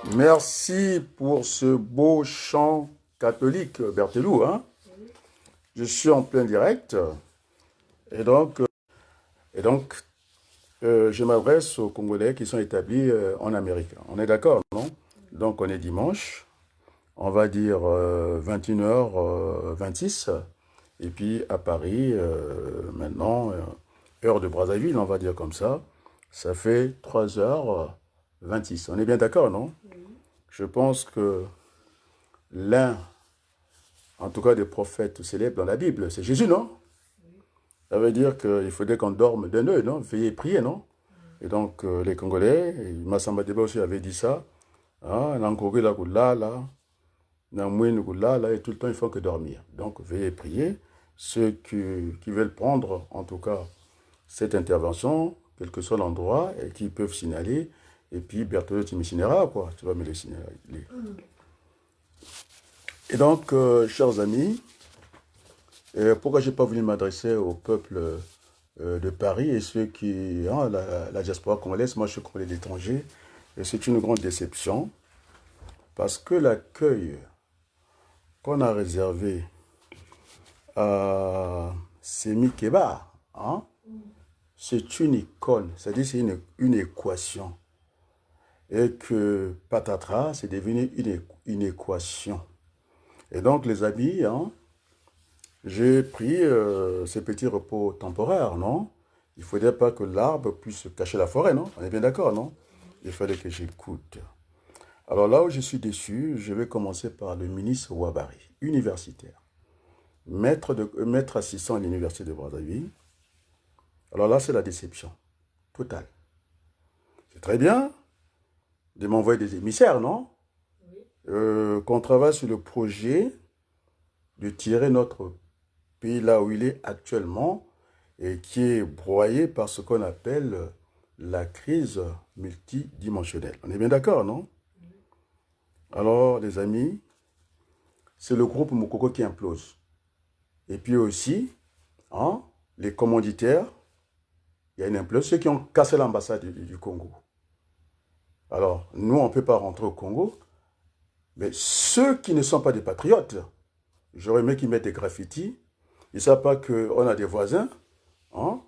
Merci pour ce beau chant catholique, Berthelou, hein. Je suis en plein direct et donc, et donc je m'adresse aux Congolais qui sont établis en Amérique. On est d'accord, non? Donc on est dimanche, on va dire 21h26 et puis à Paris, maintenant, heure de Brazzaville, on va dire comme ça fait 3h26. On est bien d'accord, non? Je pense que l'un, en tout cas des prophètes célèbres dans la Bible, c'est Jésus, non? Ça veut dire qu'il faudrait qu'on dorme d'un œil, non? Veiller et prier, non? Et donc, les Congolais, et Massamba Deba aussi avait dit ça, hein, Nankogé la goula, là, Namouine goula, là, et tout le temps, il faut que dormir. Donc, veiller et prier. Ceux qui veulent prendre, en tout cas, cette intervention, quel que soit l'endroit, et qui peuvent signaler, et puis Berthelot, tu me signaleras, quoi. Tu vas me les signaler. Et donc, chers amis, pourquoi je n'ai pas voulu m'adresser au peuple de Paris et ceux qui, hein, la diaspora congolaise, moi je suis congolais d'étranger, et c'est une grande déception parce que l'accueil qu'on a réservé à Semi Keba, hein, c'est une icône, c'est-à-dire c'est une équation. Et que patatras, c'est devenu une équation. Et donc les amis, hein, j'ai pris ces petits repos temporaires, non? Il ne faudrait pas que l'arbre puisse cacher la forêt, non? On est bien d'accord, non? Il fallait que j'écoute. Alors là où je suis déçu, je vais commencer par le ministre Ouabari, universitaire, maître assistant à l'université de Brazzaville. Alors là, c'est la déception totale. C'est très bien de m'envoyer des émissaires, non? Qu'on travaille sur le projet de tirer notre pays là où il est actuellement et qui est broyé par ce qu'on appelle la crise multidimensionnelle. On est bien d'accord, non? Alors, les amis, c'est le groupe Mokoko qui implose. Et puis aussi, hein, les commanditaires, il y a une implosion, ceux qui ont cassé l'ambassade du Congo. Alors, nous, on ne peut pas rentrer au Congo, mais ceux qui ne sont pas des patriotes, j'aurais aimé qu'ils mettent des graffitis. Ils ne savent pas qu'on a des voisins, hein,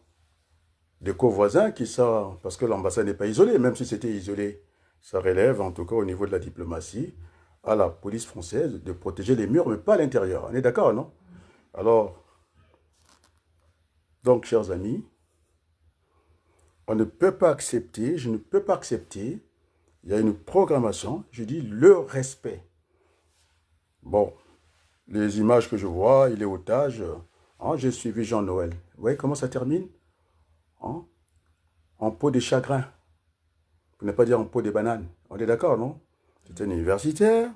des co-voisins qui savent, parce que l'ambassade n'est pas isolée, même si c'était isolé, ça relève, en tout cas au niveau de la diplomatie, à la police française de protéger les murs, mais pas l'intérieur. On est d'accord, non? Alors, donc, chers amis, on ne peut pas accepter, je ne peux pas accepter, il y a une programmation, je dis le respect. Bon, les images que je vois, il est otage, hein, j'ai suivi Jean-Noël. Vous voyez comment ça termine? Hein? En peau de chagrin, pour ne pas dire en peau de banane. On est d'accord, non? C'est un universitaire,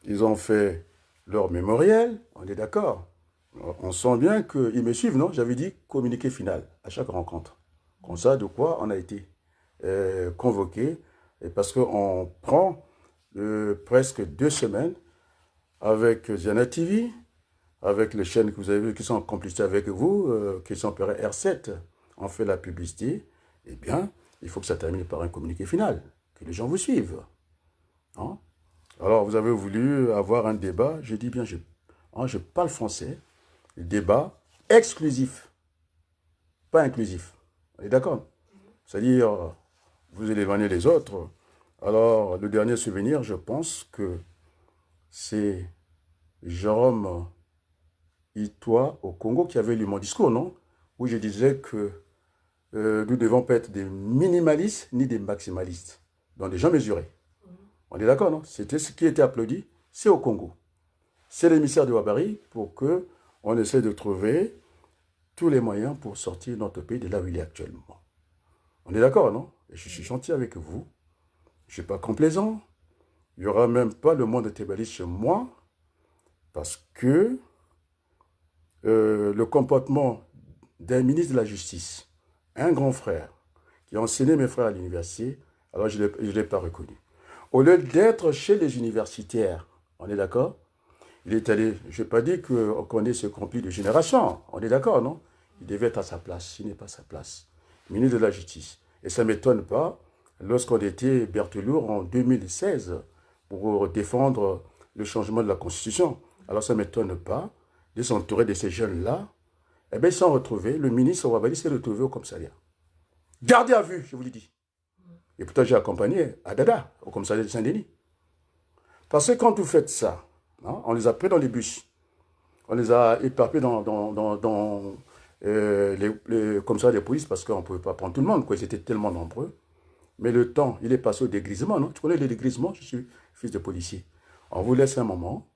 ils ont fait leur mémoriel, on est d'accord. On sent bien qu'ils me suivent, non? J'avais dit communiqué final à chaque rencontre. Comme ça, de quoi on a été convoqué. Et parce qu'on prend presque 2 semaines avec Ziana TV, avec les chaînes que vous avez vues qui sont en complicité avec vous, qui sont opérées R7, on fait la publicité. Eh bien, il faut que ça termine par un communiqué final, que les gens vous suivent. Hein? Alors, vous avez voulu avoir un débat, je dis bien, hein, je parle français, débat exclusif, pas inclusif. On est d'accord? C'est-à-dire, vous éloignez les autres. Alors, le dernier souvenir, je pense que c'est Jérôme Itoa au Congo qui avait lu mon discours, non? Où je disais que nous ne devons pas être des minimalistes ni des maximalistes, donc des gens mesurés. On est d'accord, non? C'était ce qui était applaudi, c'est au Congo. C'est l'émissaire de Ouabari pour que on essaie de trouver tous les moyens pour sortir notre pays de là où il est actuellement. On est d'accord, non? Et je suis gentil avec vous. Je ne suis pas complaisant. Il n'y aura même pas le monde de Tébali chez moi parce que le comportement d'un ministre de la Justice, un grand frère, qui a enseigné mes frères à l'université, alors je ne l'ai pas reconnu. Au lieu d'être chez les universitaires, on est d'accord? Il est allé, je n'ai pas dit qu'on connaît ce conflit de génération, on est d'accord, non? Il devait être à sa place, il n'est pas à sa place. Ministre de la Justice. Et ça ne m'étonne pas, lorsqu'on était Berthelot en 2016 pour défendre le changement de la Constitution. Alors ça ne m'étonne pas de s'entourer de ces jeunes-là. Eh bien, ils sont retrouvés, le ministre Ouabali s'est retrouvé au commissariat. Gardez à vue, je vous l'ai dit. Et pourtant, j'ai accompagné à Dada, au commissariat de Saint-Denis. Parce que quand vous faites ça, hein, on les a pris dans les bus, on les a éparpillés dans les commissariats de police parce qu'on ne pouvait pas prendre tout le monde, quoi. Ils étaient tellement nombreux. Mais le temps, il est passé au dégrisement, non? Tu connais le dégrisement? Je suis fils de policier. On vous laisse un moment,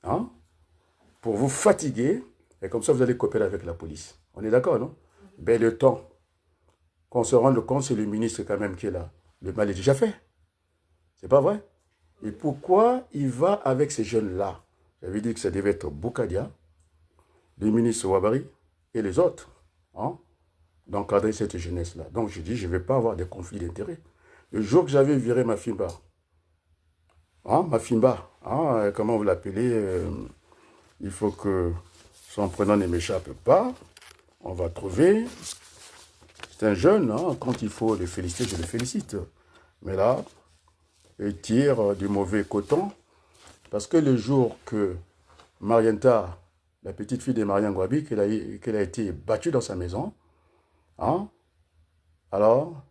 hein, pour vous fatiguer, et comme ça, vous allez coopérer avec la police. On est d'accord, non? Ben, le temps qu'on se rende compte, c'est le ministre quand même qui est là. Le mal est déjà fait. C'est pas vrai? Et pourquoi il va avec ces jeunes-là? J'avais dit que ça devait être Boukadia, le ministre Ouabari et les autres, hein, d'encadrer cette jeunesse-là. Donc je dis, je ne vais pas avoir de conflit d'intérêts. Le jour que j'avais viré Mafimba, hein, Mafimba, hein, comment vous l'appelez, il faut que son prénom ne m'échappe pas. On va trouver. C'est un jeune, hein, quand il faut le féliciter, je le félicite. Mais là, il tire du mauvais coton. Parce que le jour que Marienta, la petite fille de Marian Gwabi, qu'elle a été battue dans sa maison, hein, alors,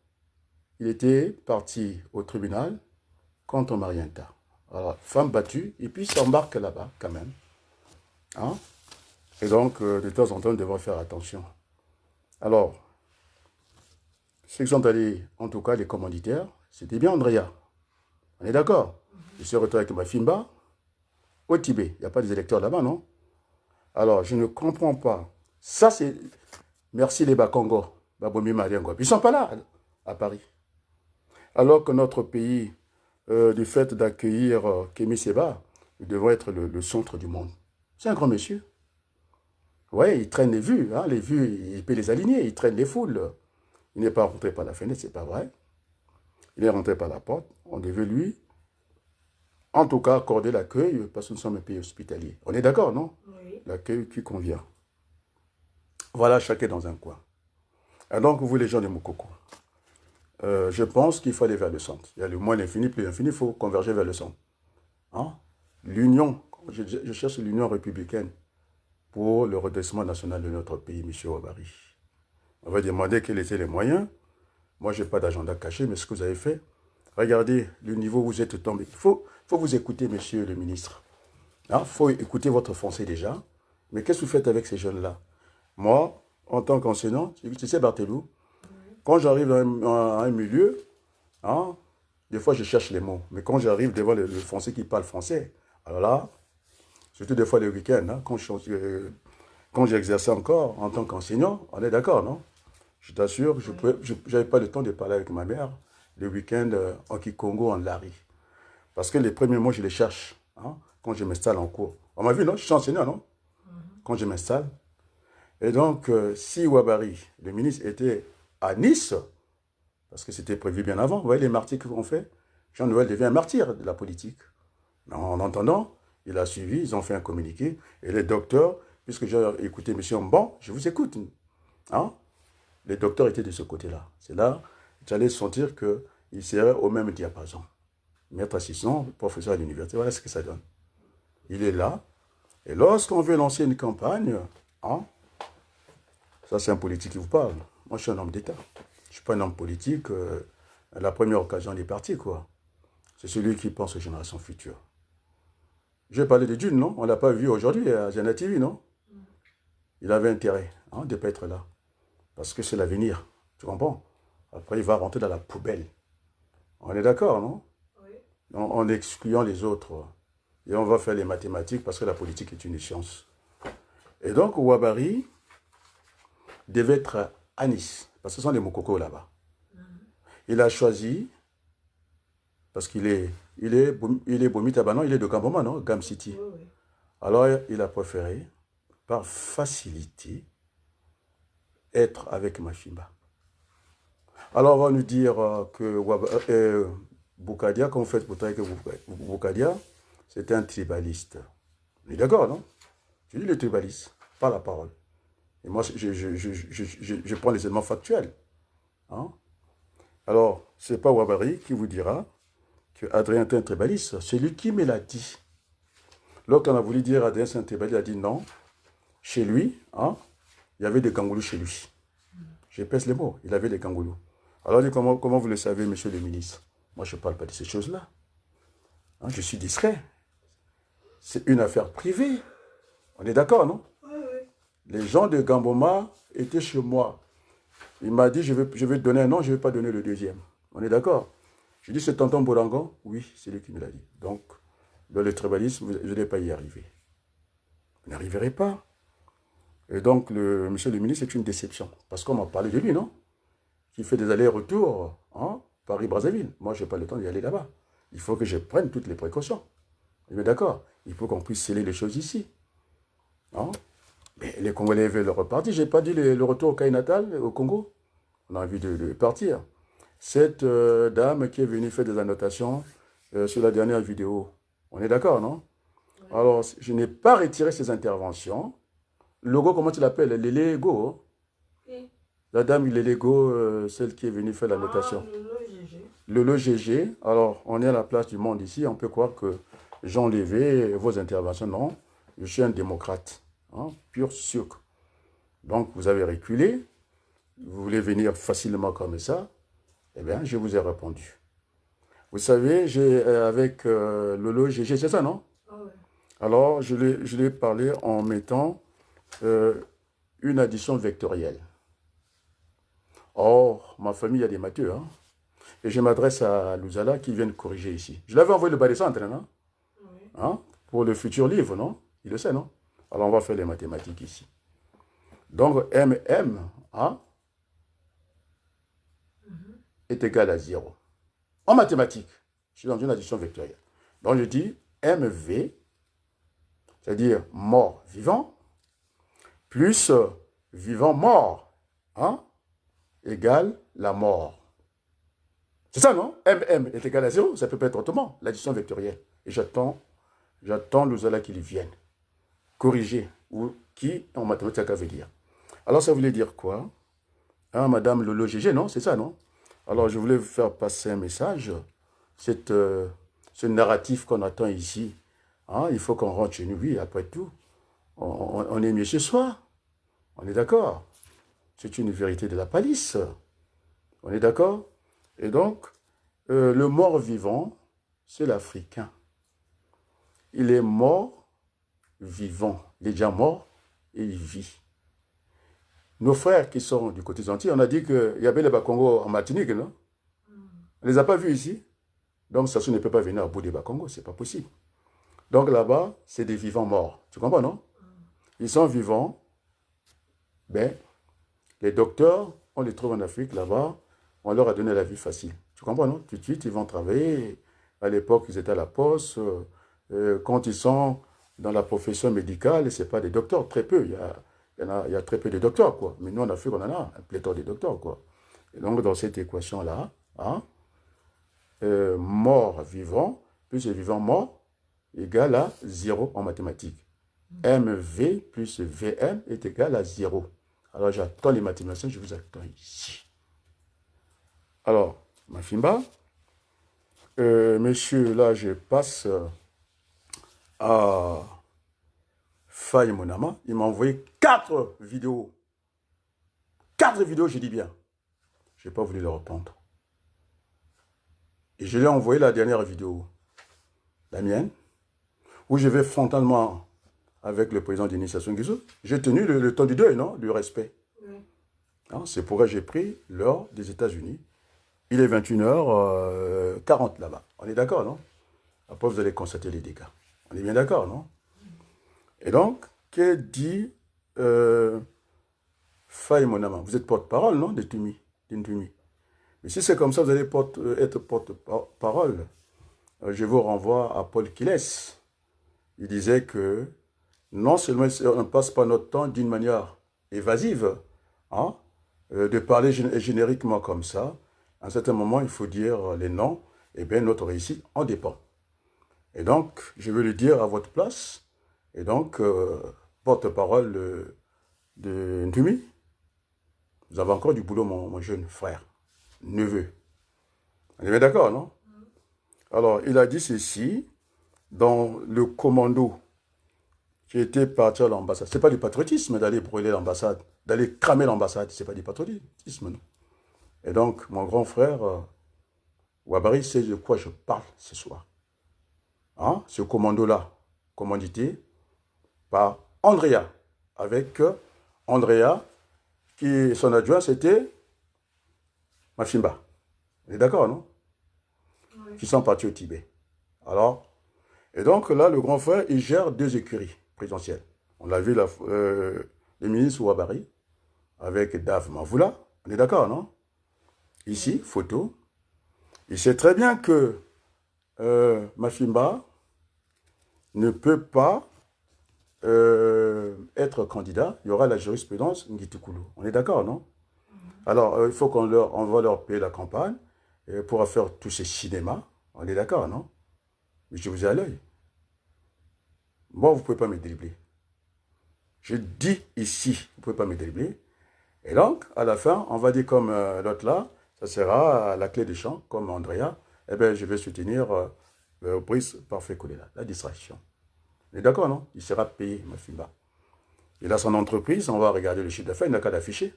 il était parti au tribunal contre Marienta. Alors, femme battue, et puis il s'embarque là-bas, quand même. Hein. Et donc, de temps en temps, nous devons faire attention. Alors, ceux qui sont allés, en tout cas les commanditaires, c'était bien Andrea. On est d'accord? Je suis retrouvé avec ma Fimba au Tibet. Il n'y a pas des électeurs là-bas, non? Alors, je ne comprends pas. Ça, c'est... Merci les Bakongo, Babomi Mariango. Ils ne sont pas là, à Paris. Alors que notre pays, du fait d'accueillir Kémy Seba, nous devons être le centre du monde. C'est un grand monsieur. Oui, il traîne hein, les vues, il peut les aligner, il traîne les foules. Il n'est pas rentré par la fenêtre, c'est pas vrai. Il est rentré par la porte. On devait lui, en tout cas, accorder l'accueil parce que nous sommes un pays hospitalier. On est d'accord, non? Oui. L'accueil qui convient. Voilà, chacun dans un coin. Et donc, vous, les gens de Moukoko, je pense qu'il faut aller vers le centre. Il y a le moins l'infini, plus l'infini, il faut converger vers le centre. Hein? L'union, je cherche l'union républicaine pour le redressement national de notre pays, M. Ouabari. On va demander quels étaient les moyens. Moi, je n'ai pas d'agenda caché, mais ce que vous avez fait, regardez le niveau où vous êtes tombé. Il faut vous écouter, monsieur le ministre. Il faut écouter votre français déjà. Mais qu'est-ce que vous faites avec ces jeunes-là? Moi, en tant qu'enseignant, tu sais, Barthelou, quand j'arrive dans un milieu, hein, des fois, je cherche les mots. Mais quand j'arrive devant le Français qui parle français, alors là, surtout des fois les week-ends, hein, quand j'exerçais encore en tant qu'enseignant, on est d'accord, non? Je t'assure, je n'avais pas le temps de parler avec ma mère le week-end en Kikongo, en Lari. Parce que les premiers mots, je les cherche hein, quand je m'installe en cours. On m'a vu, non? Je suis enseignant, non? Quand je m'installe. Et donc, si Ouabari, le ministre, était à Nice, parce que c'était prévu bien avant, vous voyez les martyrs qu'on fait, Jean Nouvel devient un martyr de la politique. En entendant, il a suivi, ils ont fait un communiqué, et les docteurs, puisque j'ai écouté M. Mban, je vous écoute. Hein? Les docteurs étaient de ce côté-là. C'est là, j'allais sentir qu'ils seraient au même diapason. Maître assistant, professeur à l'université, voilà ce que ça donne. Il est là, et lorsqu'on veut lancer une campagne, hein, ça c'est un politique qui vous parle. Moi je suis un homme d'État. Je ne suis pas un homme politique, à la première occasion des partis, quoi. C'est celui qui pense aux générations futures. Je vais parler de Dune, non? On ne l'a pas vu aujourd'hui à Zena TV, non? Il avait intérêt hein, de ne pas être là. Parce que c'est l'avenir, tu comprends? Après, il va rentrer dans la poubelle. On est d'accord, non? Oui. En excluant les autres. Et on va faire les mathématiques parce que la politique est une science. Et donc, Ouabari devait être à Nice. Parce que ce sont les Mokoko là-bas. Il a choisi, parce qu'il est Bomitabanon, il est de Gamboma, non? Gam City. Oui, oui. Alors, il a préféré, par facilité, être avec Mafimba. Alors, on va nous dire que Boukadia, quand vous faites pour travailler avec Boukadia, c'est un tribaliste. On est d'accord, non? Je dis le tribaliste, pas la parole. Et moi, je prends les éléments factuels. Hein? Alors, ce n'est pas Ouabari qui vous dira que Adrien est un tribaliste. C'est lui qui me l'a dit. Lorsqu'on a voulu dire Adrien c'est un tribaliste, il a dit non. Chez lui, hein, il y avait des kangourous chez lui. Je pèse les mots, il avait des kangourous. Alors, il dit, comment vous le savez, monsieur le ministre? Moi, je ne parle pas de ces choses-là. Hein, je suis discret. C'est une affaire privée. On est d'accord, non? Oui, oui. Les gens de Gamboma étaient chez moi. Il m'a dit, je vais te donner un nom, je ne vais pas donner le deuxième. On est d'accord? Je dis, c'est tonton Borangon? Oui, c'est lui qui me l'a dit. Donc, dans le tribalisme, je n'allez pas y arriver. Vous n'arriverez pas. Et donc, monsieur le ministre, c'est une déception. Parce qu'on m'a parlé de lui, non? Qui fait des allers-retours, hein, Paris-Brazzaville. Moi, je n'ai pas le temps d'y aller là-bas. Il faut que je prenne toutes les précautions. Mais d'accord, il faut qu'on puisse sceller les choses ici. Hein? Mais les Congolais veulent repartir. Je n'ai pas dit le retour au Caille natal, au Congo. On a envie de partir. Cette dame qui est venue faire des annotations sur la dernière vidéo. On est d'accord, non? Oui. Alors, je n'ai pas retiré ces interventions. Le logo, comment tu l'appelles? L'Elego. Oui. La dame, l'Elego, celle qui est venue faire l'annotation. Ah, Lolo GG. Lolo GG. Alors, on est à la place du monde ici. On peut croire que j'ai enlevé vos interventions. Non, je suis un démocrate. Hein, pur sucre. Donc, vous avez reculé. Vous voulez venir facilement comme ça. Eh bien, je vous ai répondu. Vous savez, j'ai avec Lolo GG, c'est ça, non? Ah ouais. Alors, je l'ai parlé en mettant une addition vectorielle. Or, ma famille a des matheux, hein? Et je m'adresse à Louzala qui vient de corriger ici. Je l'avais envoyé le bas des centres, non? Oui. Hein? Pour le futur livre, non? Il le sait, non? Alors, on va faire les mathématiques ici. Donc, MM, hein, est égal à 0. En mathématiques, je suis dans une addition vectorielle. Donc, je dis MV, c'est-à-dire mort vivant, plus vivant mort, hein, égale la mort. C'est ça, non? MM est égal à 0, ça peut pas être autrement, l'addition vectorielle. Et j'attends Louzala qu'il vienne corriger, ou qui en mathématiques ça veut dire. Alors, ça voulait dire quoi? Hein, Madame Lolo GG, non? C'est ça, non? Alors, je voulais vous faire passer un message. Ce narratif qu'on attend ici, hein, il faut qu'on rentre chez nous. Oui, après tout, on est mieux ce soir. On est d'accord? C'est une vérité de la palisse. On est d'accord? Et donc, le mort-vivant, c'est l'Africain. Il est mort-vivant. Il est déjà mort et il vit. Nos frères qui sont du côté des Antilles, on a dit qu'il y avait les Bakongo en Martinique, non? On ne les a pas vus ici. Donc, Sassou ne peut pas venir à bout des Bakongo, ce n'est pas possible. Donc là-bas, c'est des vivants morts. Tu comprends, non? Ils sont vivants. Ben, les docteurs, on les trouve en Afrique, là-bas, on leur a donné la vie facile. Tu comprends, non? Tout de suite, ils vont travailler. À l'époque, ils étaient à la poste. Quand ils sont dans la profession médicale, ce n'est pas des docteurs, très peu. Il y a très peu de docteurs, quoi. Mais nous, en Afrique, on en a un pléthore de docteurs, quoi. Et donc, dans cette équation-là, hein, mort vivant plus vivant mort égale à 0 en mathématiques. MV plus VM est égal à 0. Alors, j'attends les mathématiciens, je vous attends ici. Alors, Mafimba, monsieur, là, je passe à Faye Monama. Il m'a envoyé 4 vidéos. 4 vidéos, je dis bien. Je n'ai pas voulu le répondre. Et je lui ai envoyé la dernière vidéo, la mienne, où je vais frontalement avec le président d'initiation Guizou. J'ai tenu le temps du deuil, non? Du respect. Oui. Hein, c'est pourquoi j'ai pris l'heure des États-Unis. Il est 21h40 là-bas. On est d'accord, non? Après, vous allez constater les dégâts. On est bien d'accord, non? Et donc, que dit Faye Monama? Vous êtes porte-parole, non? d'Intumi. Mais si c'est comme ça, vous allez être porte-parole. Je vous renvoie à Paul Quiles. Il disait que non seulement on ne passe pas notre temps d'une manière évasive, hein, de parler génériquement comme ça, à un certain moment, il faut dire les noms, et bien notre réussite en dépend. Et donc, je vais le dire à votre place, et donc, porte-parole de Ntumi, vous avez encore du boulot, mon jeune frère, neveu. On est bien d'accord, non? Alors, il a dit ceci dans le commando qui était parti à l'ambassade. Ce n'est pas du patriotisme d'aller brûler l'ambassade, d'aller cramer l'ambassade. Ce n'est pas du patriotisme, non? Et donc, mon grand frère, Ouabari, sait de quoi je parle ce soir. Hein? Ce commando-là, commandité par Andrea, avec Andrea, qui son adjoint, c'était Mafimba. On est d'accord, non? Oui. Qui sont partis au Tibet. Alors, et donc là, le grand frère, il gère 2 écuries présidentielles. On l'a vu, le ministre Ouabari, avec Dave Mavoula. On est d'accord, non? Ici, photo. Il sait très bien que Mafimba ne peut pas être candidat. Il y aura la jurisprudence Ngitoukulu. On est d'accord, non? Alors, il faut on va leur payer la campagne pour faire tous ces cinémas. On est d'accord, non? Mais je vous ai à l'œil. Moi, vous ne pouvez pas me dribbler. Je dis ici, vous ne pouvez pas me dribbler. Et donc, à la fin, on va dire comme l'autre là, ça sera la clé des champs, comme Andrea. Eh bien, je vais soutenir Brice Parfait Kolela, la distraction. On est d'accord, non? Il sera payé, Mafimba. Il a son entreprise, on va regarder le chiffre d'affaires, il n'a qu'à l'afficher.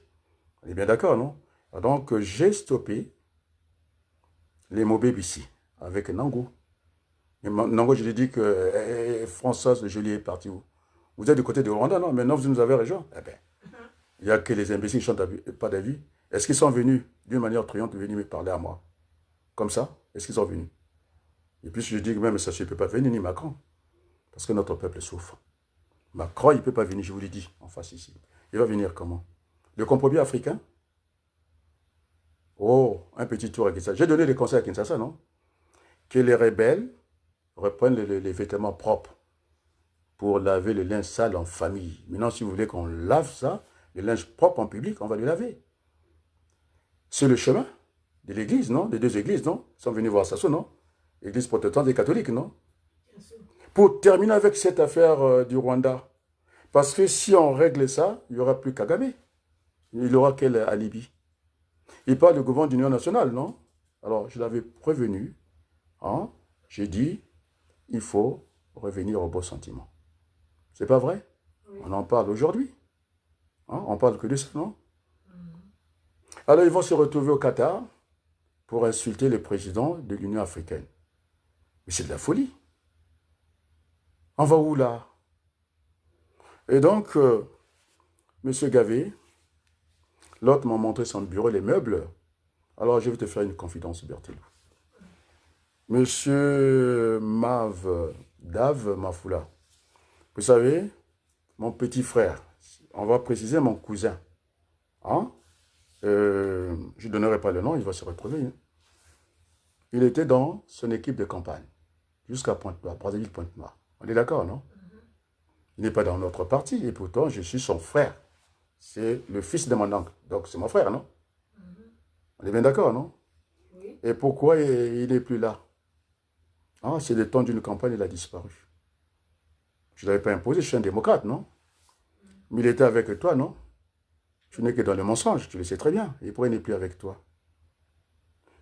On est bien d'accord, non? Donc, j'ai stoppé les Mobébs ici, avec Nango. Et Nango, je lui ai dit que Françoise de Joly est parti où? Vous êtes du côté de Rwanda, non? Maintenant, vous nous avez rejoint. Eh bien, il n'y a que les imbéciles qui chantent pas d'avis. Est-ce qu'ils sont venus d'une manière truande venir me parler à moi? Comme ça? Est-ce qu'ils sont venus? Et puis, je dis que même ça, ne peut pas venir, ni Macron. Parce que notre peuple souffre. Macron, il ne peut pas venir, je vous l'ai dit, en face ici. Il va venir comment? Le compromis africain? Oh, un petit tour à Kinshasa. J'ai donné des conseils à Kinshasa, non? Que les rebelles reprennent les vêtements propres pour laver le linge sale en famille. Maintenant, si vous voulez qu'on lave ça, le linge propre en public, on va le laver. C'est le chemin de l'église, non? Des 2 églises, non? Ils sont venus voir ça, non? Église protestante et catholique, non? Pour terminer avec cette affaire du Rwanda. Parce que si on règle ça, il n'y aura plus Kagame. Il aura quel alibi? Il parle du gouvernement d'union nationale, non? Alors, je l'avais prévenu. Hein? J'ai dit, il faut revenir au beau sentiment. C'est pas vrai? Oui. On en parle aujourd'hui. Hein? On parle que de ça, non? Alors, ils vont se retrouver au Qatar pour insulter le président de l'Union africaine. Mais c'est de la folie. On va où, là? Et donc, M. Gavé, l'autre m'a montré son bureau, les meubles. Alors, je vais te faire une confidence, Berthelou. Monsieur Dave Mafoula, vous savez, mon petit frère, on va préciser mon cousin, hein? Je ne donnerai pas le nom, il va se retrouver. Hein? Il était dans son équipe de campagne, jusqu'à Pointe-Noire, Brazzaville-Pointe-Noire. On est d'accord, non? Il n'est pas dans notre parti, et pourtant, je suis son frère. C'est le fils de mon oncle, donc c'est mon frère, non? On est bien d'accord, non? Oui. Et pourquoi il n'est plus là? Ah, c'est le temps d'une campagne, il a disparu. Je ne l'avais pas imposé, je suis un démocrate, non? Mais il était avec toi, non? Tu n'es que dans le mensonge, tu le sais très bien. Et pourquoi il n'est plus avec toi?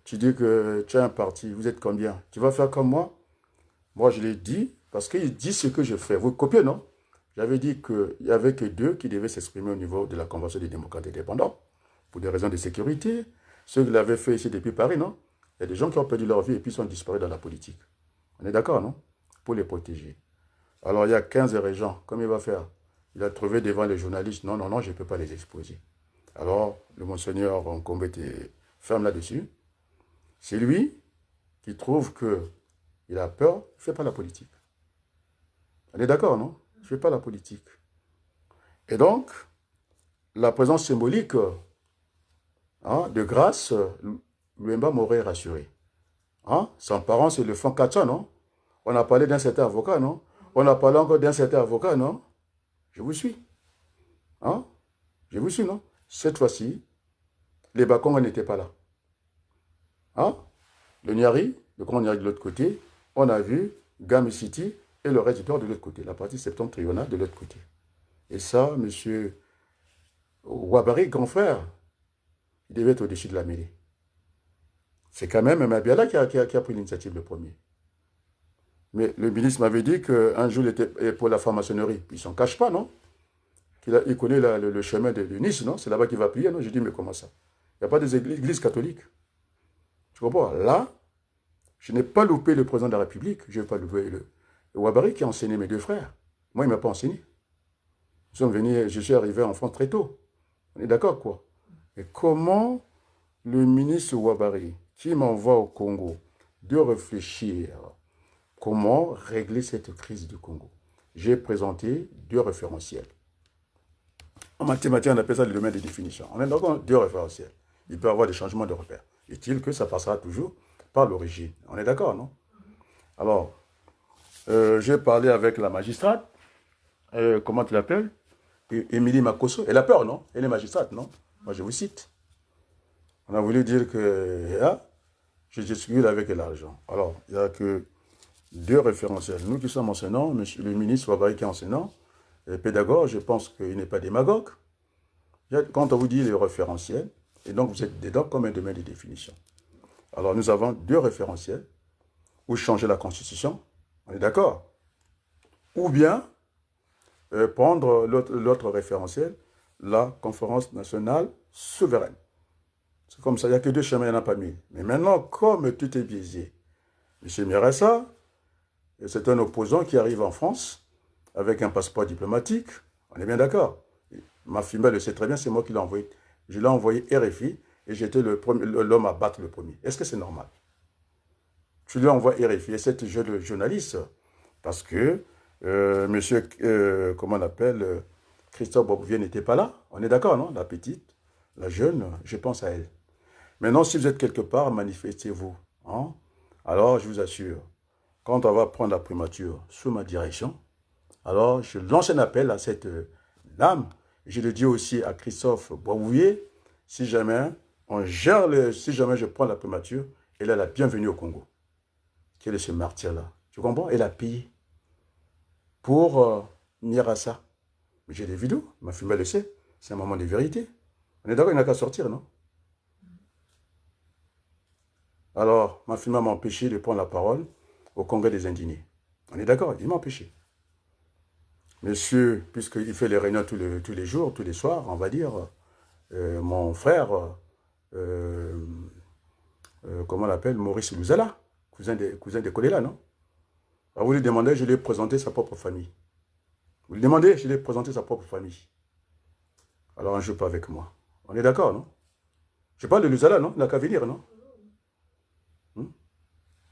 Tu dis que tu as un parti, vous êtes combien? Tu vas faire comme moi? Moi, je l'ai dit, parce qu'il dit ce que je fais. Vous copiez, non? J'avais dit qu'il n'y avait que 2 qui devaient s'exprimer au niveau de la Convention des démocrates indépendants, pour des raisons de sécurité. Ceux qui l'avaient fait ici depuis Paris, non? Il y a des gens qui ont perdu leur vie et puis sont disparus dans la politique. On est d'accord, non? Pour les protéger. Alors, il y a 15 régents. Comment il va faire? Il a trouvé devant les journalistes. Non, non, non, je ne peux pas les exposer. Alors, le monseigneur Nkombe était ferme là-dessus. C'est lui qui trouve qu'il a peur. Il ne fait pas la politique. On est d'accord, non? Il ne fait pas la politique. Et donc, la présence symbolique de grâce, Luemba m'aurait rassuré. Hein? Son parent, c'est le Franck Katcha, non? On a parlé d'un certain avocat, non? On a parlé encore d'un certain avocat, non? Je vous suis. Hein? Je vous suis, non? Cette fois-ci, les Bakonga n'étaient pas là. Hein? Le Nyari, le grand Nyari de l'autre côté, on a vu Game City et le reste du nord de l'autre côté, la partie septentrionale de l'autre côté. Et ça, M. Ouabari, grand frère, il devait être au-dessus de la mêlée. C'est quand même Mabiala qui a pris l'initiative le premier. Mais le ministre m'avait dit qu'un jour, il était pour la franc-maçonnerie. Il ne s'en cache pas, non? Il connaît le chemin de Nice, non? C'est là-bas qu'il va prier, non? J'ai dit, mais comment ça? Il n'y a pas d'église catholique. Tu comprends? Là, je n'ai pas loupé le président de la République. Je n'ai pas loupé le Ouabari qui a enseigné mes deux frères. Moi, il ne m'a pas enseigné. Je suis arrivé en France très tôt. On est d'accord, quoi? Et comment le ministre Ouabari, qui m'envoie au Congo, de réfléchir comment régler cette crise du Congo? J'ai présenté 2 référentiels. En mathématiques, on appelle ça le domaine de définition. On est d'accord, 2 référentiels. Il peut y avoir des changements de repères. Est-il que ça passera toujours par l'origine? On est d'accord, non? Alors, j'ai parlé avec la magistrate. Comment tu l'appelles? Émilie Makosso. Elle a peur, non? Elle est magistrate, non? Moi, je vous cite. On a voulu dire que je discute avec l'argent. Alors, il n'y a que 2 référentiels. Nous qui sommes enseignants, le ministre Ouabari qui est enseignant, pédagogue, je pense qu'il n'est pas démagogue. Quand on vous dit les référentiels, et donc vous êtes dedans comme un domaine de définition. Alors nous avons 2 référentiels, ou changer la Constitution, on est d'accord? Ou bien prendre l'autre référentiel, la Conférence nationale souveraine. C'est comme ça, il n'y a que 2 chemins, il n'y en a pas 1000. Mais maintenant, comme tout est biaisé, M. Miressa, c'est un opposant qui arrive en France avec un passeport diplomatique, on est bien d'accord. Ma fille le sait très bien, c'est moi qui l'ai envoyé. Je l'ai envoyé RFI et j'étais l'homme à battre le premier. Est-ce que c'est normal? Tu lui envoies RFI et c'est le journaliste parce que monsieur, comment on l'appelle, Christophe Bobouvier n'était pas là. On est d'accord, non? La petite, la jeune, je pense à elle. Maintenant, si vous êtes quelque part, manifestez-vous. Hein? Alors, je vous assure, quand on va prendre la primature sous ma direction, alors je lance un appel à cette dame. Je le dis aussi à Christophe Bobouvier, si jamais si jamais je prends la primature, elle est la bienvenue au Congo. Quel est ce martyr-là? Tu comprends? Elle a payé pour Mirassa. Mais j'ai des vidéos, ma fille le sait. C'est un moment de vérité. On est d'accord, il n'a qu'à sortir, non? Alors, ma fille m'a empêché de prendre la parole au Congrès des Indignés. On est d'accord, il m'a empêché. Monsieur, puisqu'il fait les réunions tous les jours, tous les soirs, on va dire, mon frère, comment on l'appelle, Maurice Louzala, cousin de Kolela, non? Alors vous lui demandez, je lui ai présenté sa propre famille. Vous lui demandez, je lui ai présenté sa propre famille. Alors on ne joue pas avec moi. On est d'accord, non? Je parle de Louzala, non? Il n'a qu'à venir, non?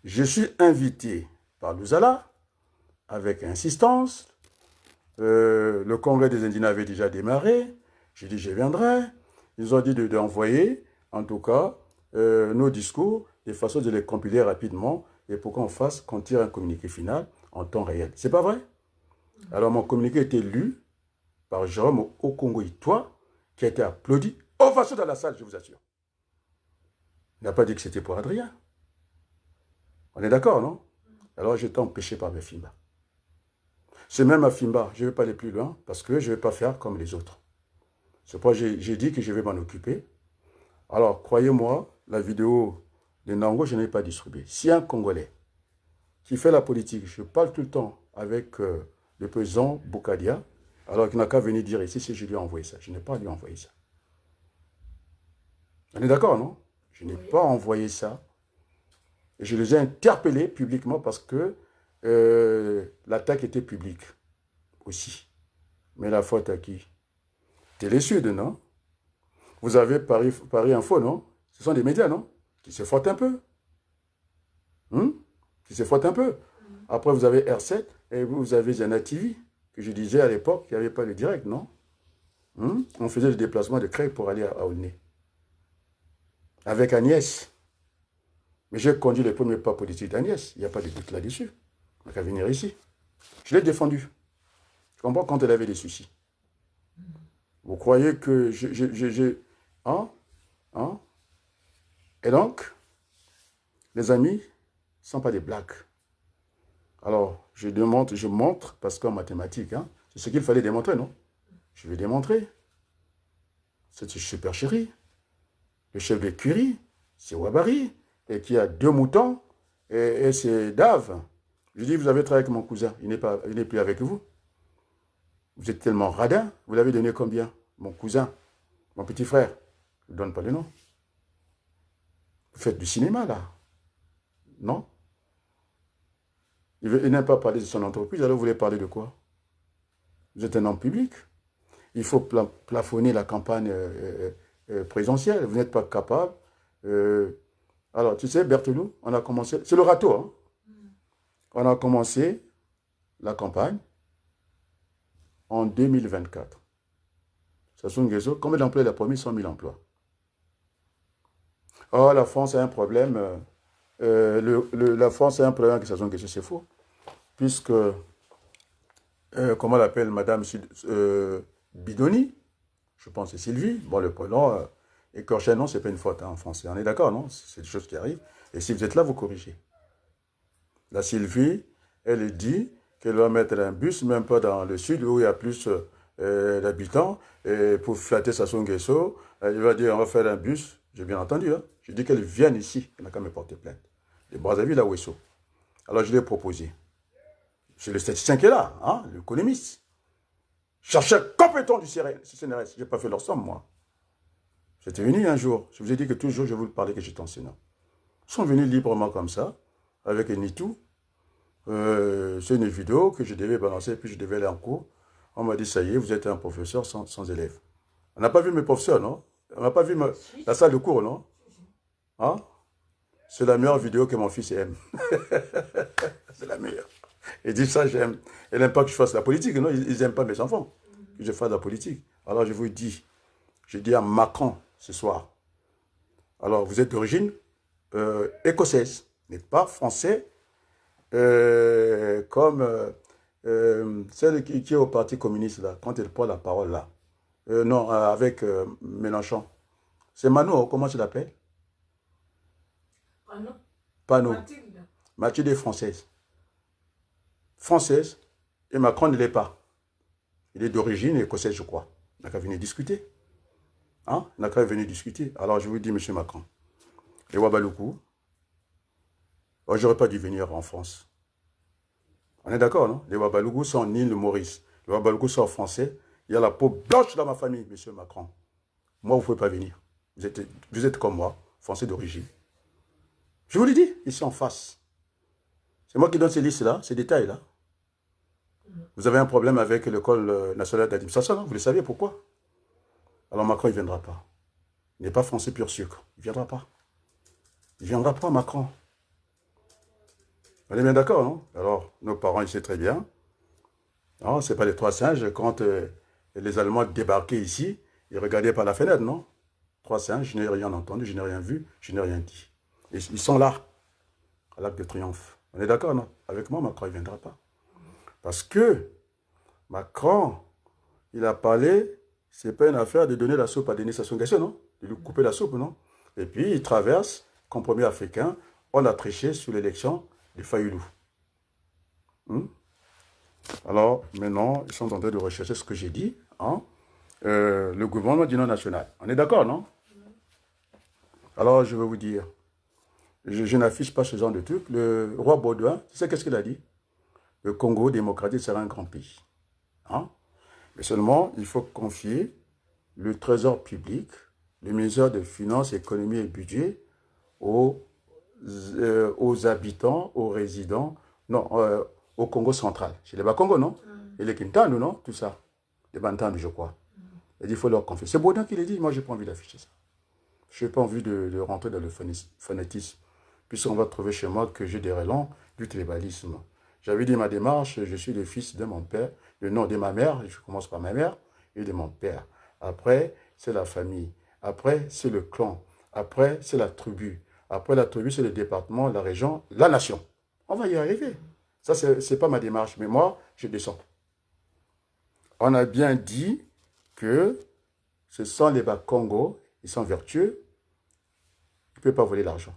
Je suis invité par Louzala, avec insistance. Le congrès des Indiens avait déjà démarré. J'ai dit, je viendrai. Ils ont dit d'envoyer, en tout cas, nos discours, de façon de les compiler rapidement et pour qu'on tire un communiqué final en temps réel. C'est pas vrai? Alors, mon communiqué a été lu par Jérôme Okongo-Itoué, qui a été applaudi. Ovation dans la salle, je vous assure. Il n'a pas dit que c'était pour Adrien. On est d'accord, non? Alors, j'étais empêché par mes Fimba. C'est même à Fimba, je ne vais pas aller plus loin parce que je ne vais pas faire comme les autres. C'est pourquoi j'ai dit que je vais m'en occuper. Alors, croyez-moi, la vidéo de Nango, je n'ai pas distribuée. Si un Congolais qui fait la politique, je parle tout le temps avec le président Boukadia, alors qu'il n'a qu'à venir dire ici si je lui ai envoyé ça. Je n'ai pas à lui envoyer ça. On est d'accord, non? Je n'ai pas envoyé ça. Et je les ai interpellés publiquement parce que l'attaque était publique aussi. Mais la faute à qui? Télé Sud, non? Vous avez Paris Info, non? Ce sont des médias, non? Qui se frottent un peu. Qui se frottent un peu. Après, vous avez R7 et vous avez Zana TV, que je disais à l'époque qu'il n'y avait pas le direct, non? On faisait le déplacement de Crèque pour aller à Aulnay. Avec Agnès. Mais j'ai conduit les premiers pas politiques d'Agnès. Il n'y a pas de doute là-dessus. On n'a qu'à venir ici. Je l'ai défendu. Je comprends quand elle avait des soucis. Vous croyez que Et donc, les amis, ce ne sont pas des blagues. Alors, je montre, parce qu'en mathématiques, c'est ce qu'il fallait démontrer, non? Je vais démontrer. C'est super chéri. Le chef de Curie, c'est Ouabari. et qui a 2 moutons, et c'est Dave. Je dis, vous avez travaillé avec mon cousin, il n'est plus avec vous. Vous êtes tellement radin, vous l'avez donné combien? Mon cousin, mon petit frère. Je ne donne pas le nom. Vous faites du cinéma, là. Non? Il n'aime pas parler de son entreprise, alors vous voulez parler de quoi? Vous êtes un homme public. Il faut plafonner la campagne présidentielle. Vous n'êtes pas capable. Alors, tu sais, Berthelou, on a commencé... C'est le râteau, hein? On a commencé la campagne en 2024. Sassou Nguesso, combien d'emplois il a promis? 100 000 emplois. Oh, la France a un problème. La France a un problème avec Sassou Nguesso, c'est faux. Puisque, comment elle appelle, Madame Bidoni, je pense que c'est Sylvie, bon, le prénom, écorché, non, c'est pas une faute hein, en français. On est d'accord, non? C'est des choses qui arrivent. Et si vous êtes là, vous corrigez. La Sylvie, elle dit qu'elle va mettre un bus, même pas dans le sud, où il y a plus d'habitants, et pour flatter Sassou Nguesso, elle va dire, on va faire un bus. J'ai bien entendu, hein? Je dis qu'elle vienne ici, elle n'a qu'à me porter plainte. Les Brazzaville à Ouesso. Alors je l'ai proposé. C'est le statisticien qui est là, hein, l'économiste. Chercheur compétent du CNRS. Je n'ai pas fait leur somme, moi. J'étais venu un jour. Je vous ai dit que toujours, je vous parlais que j'étais enseignant. Ils sont venus librement comme ça, avec un Nitou. C'est une vidéo que je devais balancer, puis je devais aller en cours. On m'a dit, ça y est, vous êtes un professeur sans élèves. On n'a pas vu mes professeurs, non? On n'a pas vu la salle de cours, non? Hein? C'est la meilleure vidéo que mon fils aime. C'est la meilleure. Il dit ça, j'aime. Il n'aime pas que je fasse la politique, non? Ils n'aiment pas mes enfants, que je fasse la politique. Alors je vous dis, je dis à Macron ce soir, alors vous êtes d'origine écossaise, mais pas français, comme celle qui est au Parti communiste, là, quand elle prend la parole, là. Non, avec Mélenchon. C'est Mano, comment tu l'appelles? Pano. Pano. Mathilde. Mathilde est française. Française, et Macron ne l'est pas. Il est d'origine écossaise, je crois. Il n'a qu'à venir discuter. Hein? Il n'a qu'à venir discuter. Alors je vous dis, monsieur Macron, les Wabaloukou, je n'aurais pas dû venir en France. On est d'accord, non? Les Wabaloukou sont en île Maurice. Les Wabaloukou sont français. Il y a la peau blanche dans ma famille, monsieur Macron. Moi, vous ne pouvez pas venir. Vous êtes comme moi, français d'origine. Je vous le dis, ici en face. C'est moi qui donne ces listes-là, ces détails-là. Vous avez un problème avec l'école nationale d'administration, vous le savez pourquoi? Alors Macron, il ne viendra pas. Il n'est pas français pur sucre. Il ne viendra pas. Il ne viendra pas, Macron. On est bien d'accord, non? Alors, nos parents, ils savent très bien. Non, ce n'est pas les 3 singes. Quand les Allemands débarquaient ici, ils regardaient par la fenêtre, non? 3 singes, je n'ai rien entendu, je n'ai rien vu, je n'ai rien dit. Et ils sont là, à l'Arc de Triomphe. On est d'accord, non? Avec moi, Macron, il ne viendra pas. Parce que Macron, il a parlé, ce n'est pas une affaire de donner la soupe à Denis Sassou Nguesso, non? De lui couper la soupe, non? Et puis, il traverse, compromis africain, on a triché sur l'élection de Fayoulou. Alors, maintenant, ils sont en train de rechercher ce que j'ai dit, hein? Le gouvernement d'union nationale. On est d'accord, non? Alors, je vais vous dire, je n'affiche pas ce genre de truc. Le roi Baudouin, tu sais qu'est-ce qu'il a dit? Le Congo démocratique sera un grand pays. Hein? Mais seulement, il faut confier le trésor public, le ministère des Finances, Économie et Budget aux habitants, aux résidents, non, au Congo central. Chez les Bakongo, non? Et les Kintanou, non? Tout ça. Les Bantanou, je crois. Il faut leur confier. C'est Baudin qui l'a dit. Moi, je n'ai pas envie d'afficher ça. Je n'ai pas envie de rentrer dans le fanatisme. Puisqu'on va trouver chez moi que j'ai des relents du tribalisme. J'avais dit ma démarche, je suis le fils de mon père, le nom de ma mère, je commence par ma mère, et de mon père. Après, c'est la famille. Après, c'est le clan. Après, c'est la tribu. Après la tribu, c'est le département, la région, la nation. On va y arriver. Ça, ce n'est pas ma démarche, mais moi, je descends. On a bien dit que ce sont les Bas-Congo, ils sont vertueux, ils ne peuvent pas voler l'argent.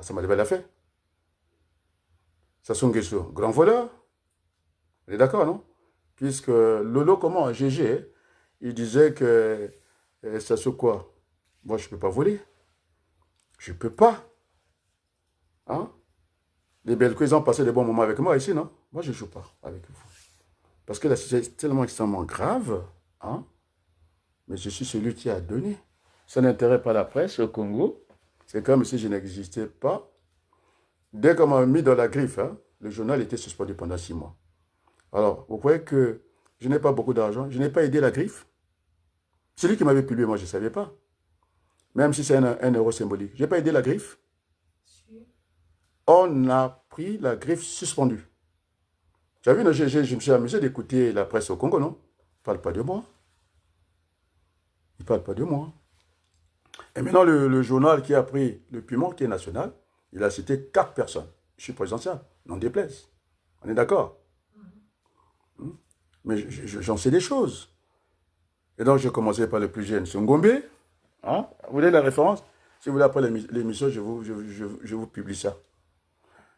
Ça m'a l'a fait. Sassou Nguesso, grand voleur. Vous êtes d'accord, non? Puisque Lolo, comment, GG, il disait que Sassou quoi? Moi, je ne peux pas voler. Je ne peux pas. Hein? Les Belges, ils ont passé des bons moments avec moi ici, non? Moi, je ne joue pas avec vous. Parce que la situation est tellement extrêmement grave. Hein? Mais je suis celui qui a donné. Ça n'intéresse pas la presse au Congo. C'est comme si je n'existais pas. Dès qu'on m'a mis dans la griffe, hein, le journal était suspendu pendant 6 mois. Alors, vous voyez que je n'ai pas beaucoup d'argent. Je n'ai pas aidé la griffe. Celui qui m'avait publié, moi, je ne savais pas. Même si c'est un euro symbolique. Je n'ai pas aidé la griffe. On a pris la griffe suspendue. Tu as vu, je me suis amusé d'écouter la presse au Congo, non? Ils ne parlent pas de moi. Ils ne parlent pas de moi. Et maintenant, le journal qui a pris le piment, qui est national, il a cité 4 personnes. Je suis présidentiel, n'en déplaise. On est d'accord? Mais j'en sais des choses. Et donc, je commençais par le plus jeune, c'est Ngombe. Hein? Vous voulez la référence? Si vous voulez, après l'émission, je vous publie ça.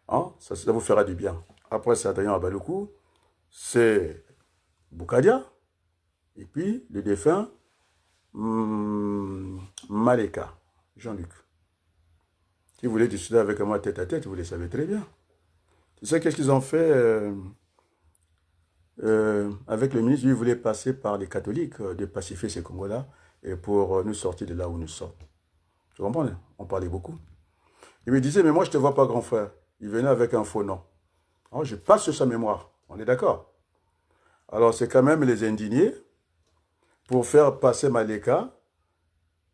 Hein? Ça vous fera du bien. Après, c'est Adrien Abaloukou, c'est Boukadia, et puis le défunt Maleka, Jean-Luc. Qui voulait discuter avec moi tête à tête, vous le savez très bien. Tu sais qu'est-ce qu'ils ont fait avec le ministre? Lui, il voulait passer par les catholiques, de pacifier ces Congolais, et pour nous sortir de là où nous sommes. Tu comprends? On parlait beaucoup. Il me disait, mais moi, je ne te vois pas, grand frère. Il venait avec un faux nom. Alors, je passe sur sa mémoire. On est d'accord? Alors, c'est quand même les indignés pour faire passer Maleka,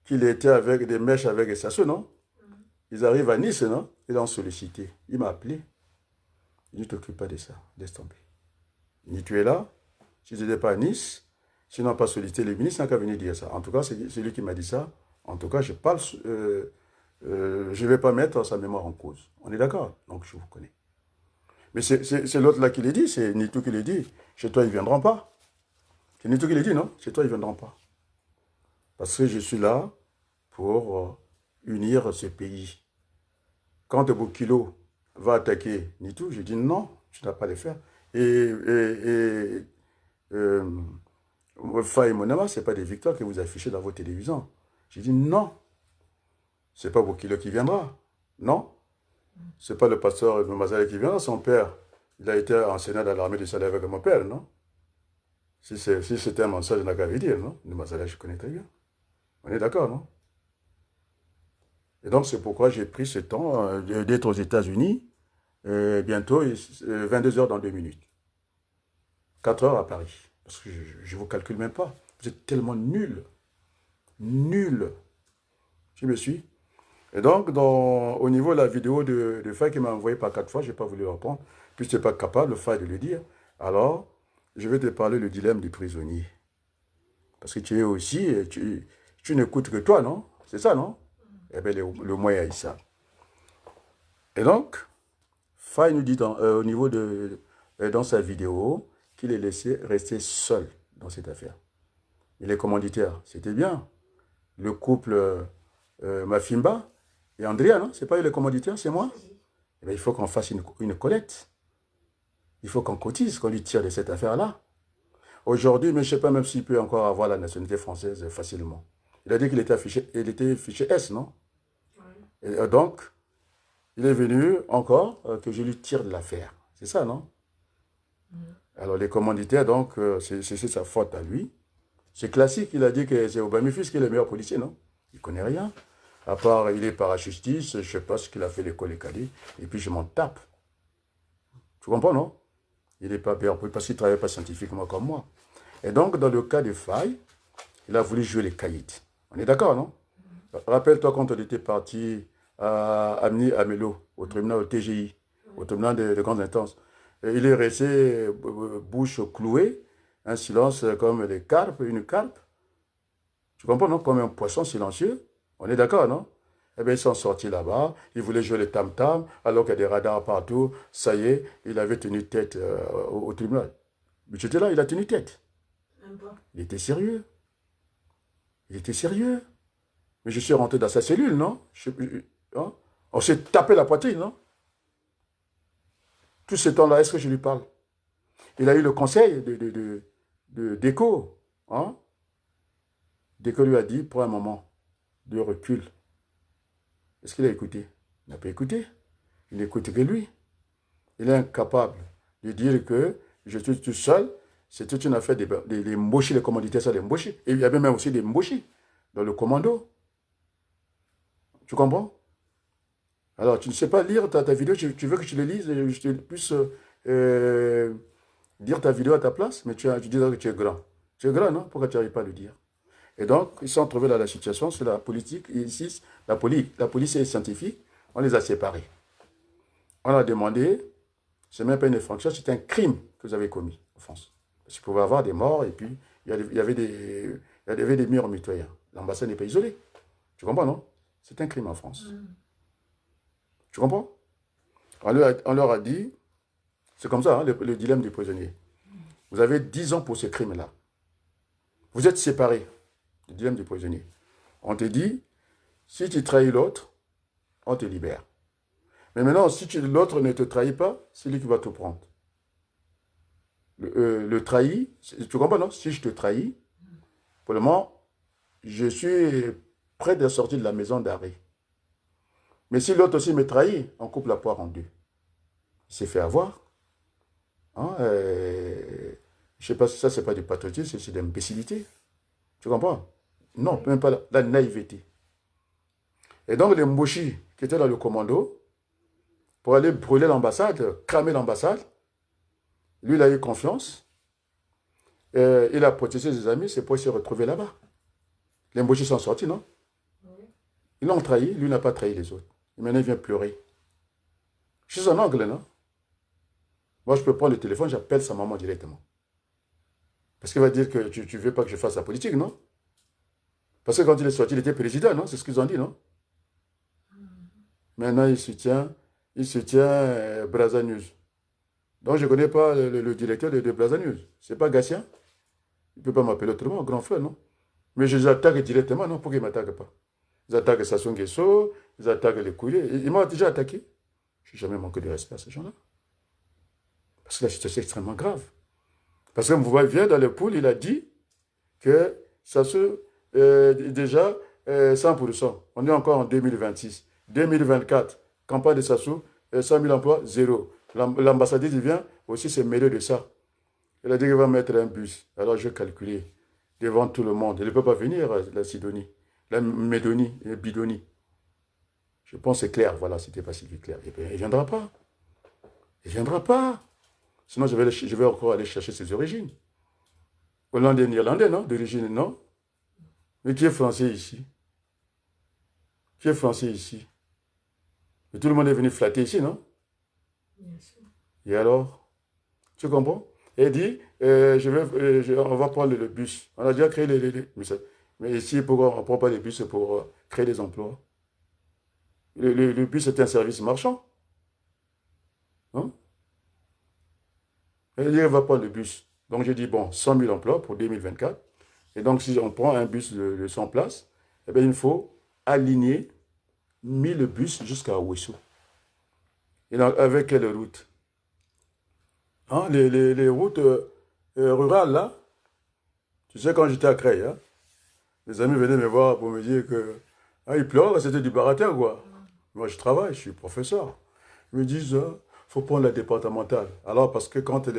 qu'il était avec des mèches avec Sassou, non? Ils arrivent à Nice, non? Ils l'ont sollicité. Il m'a appelé. Il dit, ne t'occupe pas de ça. Laisse tomber. Il dit, tu es là? Si je n'étais pas à Nice, s'ils n'ont pas sollicité les ministres, ils n'ont qu'à venir dire ça. En tout cas, c'est lui qui m'a dit ça. En tout cas, je parle, je ne vais pas mettre sa mémoire en cause. On est d'accord? Donc, je vous connais. Mais c'est l'autre là qui l'a dit, c'est Nitou qui l'a dit. Chez toi, ils ne viendront pas. C'est Nitou qui l'a dit, non? Chez toi, ils ne viendront pas. Parce que je suis là pour unir ce pays. Quand Boukilo va attaquer Nitou, je dis non, tu n'as pas à le faire. Et Faye Monama, ce n'est pas des victoires que vous affichez dans vos télévisions. J'ai dit non, ce n'est pas Boukilo qui viendra. Non, ce n'est pas le pasteur Mazalé qui viendra. Son père, il a été enseignant dans l'armée du salut avec mon père, non? Si c'était un mensonge, je n'ai qu'à dire, non? Le Mazalé, je connais très bien. On est d'accord, non? Et donc, c'est pourquoi j'ai pris ce temps d'être aux États-Unis, bientôt 22 heures dans 2 minutes. 4 heures à Paris. Parce que je ne vous calcule même pas. Vous êtes tellement nul. Nul. Tu me suis? Et donc, au niveau de la vidéo de Faye qui m'a envoyé par 4 fois, je n'ai pas voulu répondre, puisque tu n'es pas capable, Faye, de le dire. Alors, je vais te parler le dilemme du prisonnier. Parce que tu es aussi, tu n'écoutes que toi, non? C'est ça, non? Eh bien, le moyen est ça. Et donc, Faye nous dit au niveau dans sa vidéo qu'il est laissé rester seul dans cette affaire. Et les commanditaires, c'était bien. Le couple Mafimba et Andrea, non? C'est pas eux les commanditaires, c'est moi? Eh bien, il faut qu'on fasse une collecte. Il faut qu'on cotise, qu'on lui tire de cette affaire-là. Aujourd'hui, mais je ne sais pas même s'il peut encore avoir la nationalité française facilement. Il a dit qu'il était fiché S, non? Et donc, il est venu encore que je lui tire de l'affaire. C'est ça, non? Alors, les commanditaires, donc, c'est sa faute à lui. C'est classique, il a dit que c'est Obamifus qui est le meilleur policier, non? Il ne connaît rien. À part, il est parachutiste, je ne sais pas ce qu'il a fait l'école Ekadi, et puis je m'en tape. Tu comprends, non? Il n'est pas meilleur parce qu'il ne travaille pas scientifiquement comme moi. Et donc, dans le cas de Faye, il a voulu jouer les caïds. On est d'accord, non? Rappelle-toi quand on était parti à Amelo, au tribunal au TGI, au tribunal de grandes instances. Il est resté bouche clouée, un silence comme les carpes, une carpe. Tu comprends, non? Comme un poisson silencieux. On est d'accord, non? Eh bien, ils sont sortis là-bas. Ils voulaient jouer les tam-tam, alors qu'il y a des radars partout. Ça y est, il avait tenu tête au tribunal. Mais j'étais là, il a tenu tête. Il était sérieux. Il était sérieux. Mais je suis rentré dans sa cellule, non? Hein? On s'est tapé la poitrine, non? Tout ce temps-là, est-ce que je lui parle? Il a eu le conseil d'Echo. Hein? Deco lui a dit, pour un moment de recul. Est-ce qu'il a écouté? Il n'a pas écouté. Il n'écoute que lui. Il est incapable de dire que je suis tout seul. C'est toute une affaire des mbochis, les commanditaires, ça, des mbochis. Et il y avait même aussi des mbochis dans le commando. Tu comprends? Alors, tu ne sais pas lire ta vidéo, tu veux que je le lise et je te puisse dire ta vidéo à ta place, mais tu dis que tu es grand. Tu es grand, non? Pourquoi tu n'arrives pas à le dire? Et donc, ils sont trouvés dans la situation, c'est la politique. Et ici, la police et les scientifiques, on les a séparés. On a demandé, c'est même pas une infraction, c'est un crime que vous avez commis en France. Parce qu'il pouvait y avoir des morts et puis il y avait des murs mitoyens. L'ambassade n'est pas isolée. Tu comprends, non? C'est un crime en France. Tu comprends? On leur a dit, c'est comme ça, hein, le dilemme du prisonnier. Vous avez 10 ans pour ce crime-là. Vous êtes séparés. Le dilemme du prisonnier. On te dit, si tu trahis l'autre, on te libère. Mais maintenant, si l'autre ne te trahit pas, c'est lui qui va te prendre. Le trahi, tu comprends, non? Si je te trahis, pour le moment, je suis près de sortir de la maison d'arrêt. Mais si l'autre aussi me trahit, on coupe la poire en deux. Il s'est fait avoir. Hein, je ne sais pas si ça, c'est pas du patriotisme, c'est de l'imbécilité. Tu comprends? Non, même pas la naïveté. Et donc, les Mboshi qui étaient dans le commando, pour aller brûler l'ambassade, cramer l'ambassade, lui, il a eu confiance. Il a protégé ses amis, c'est pour se retrouver là-bas. Les Mboshi sont sortis, non? Ils l'ont trahi, lui n'a pas trahi les autres. Et maintenant, il vient pleurer. Je suis un anglais, non? Moi, je peux prendre le téléphone, j'appelle sa maman directement. Parce qu'il va dire que tu ne veux pas que je fasse la politique, non? Parce que quand il est sorti, il était président, non? C'est ce qu'ils ont dit, non? Maintenant, il soutient Brazza News. Donc, je ne connais pas le directeur de Brazza News. Ce n'est pas Gatien. Il ne peut pas m'appeler autrement, grand frère, non? Mais je les attaque directement, non? Pourquoi ils ne m'attaquent pas? Ils attaquent Sassou Nguesso, ils attaquent les courriers. Ils m'ont déjà attaqué. Je n'ai jamais manqué de respect à ces gens-là. Parce que la situation est extrêmement grave. Parce que vous voyez, dans le pool, il a dit que Sassou, déjà, 100%. On est encore en 2026. 2024, campagne de Sassou, 100 000 emplois, zéro. L'ambassadeur, il vient aussi se mêler de ça. Il a dit qu'il va mettre un bus. Alors, je vais calculer devant tout le monde. Il ne peut pas venir, la Sidonie, la Médonie, la Bidonie. Je pense que c'est clair, voilà, c'était pas si clair. Et bien, il ne viendra pas. Il ne viendra pas. Sinon, je vais encore aller chercher ses origines. Hollandais, néerlandais, non? D'origine, non? Mais qui est français ici? Qui est français ici? Mais tout le monde est venu flatter ici, non? Bien sûr. Et alors? Tu comprends? Et il dit, on va prendre le bus. On a déjà créé mais ici, pourquoi on ne prend pas les bus pour créer des emplois? Le bus est un service marchand. Hein? Il dit, on va prendre le bus. Donc, j'ai dit, bon, 100 000 emplois pour 2024. Et donc, si on prend un bus de 100 places, eh bien, il faut aligner 1000 bus jusqu'à Ouessou. Et donc, avec quelle route? Hein, les routes rurales, là, tu sais, quand j'étais à Creil, hein, mes amis venaient me voir pour me dire que il pleure, c'était du baratin, quoi. Moi, je travaille, je suis professeur. Ils me disent, faut prendre la départementale. Alors, parce que quand il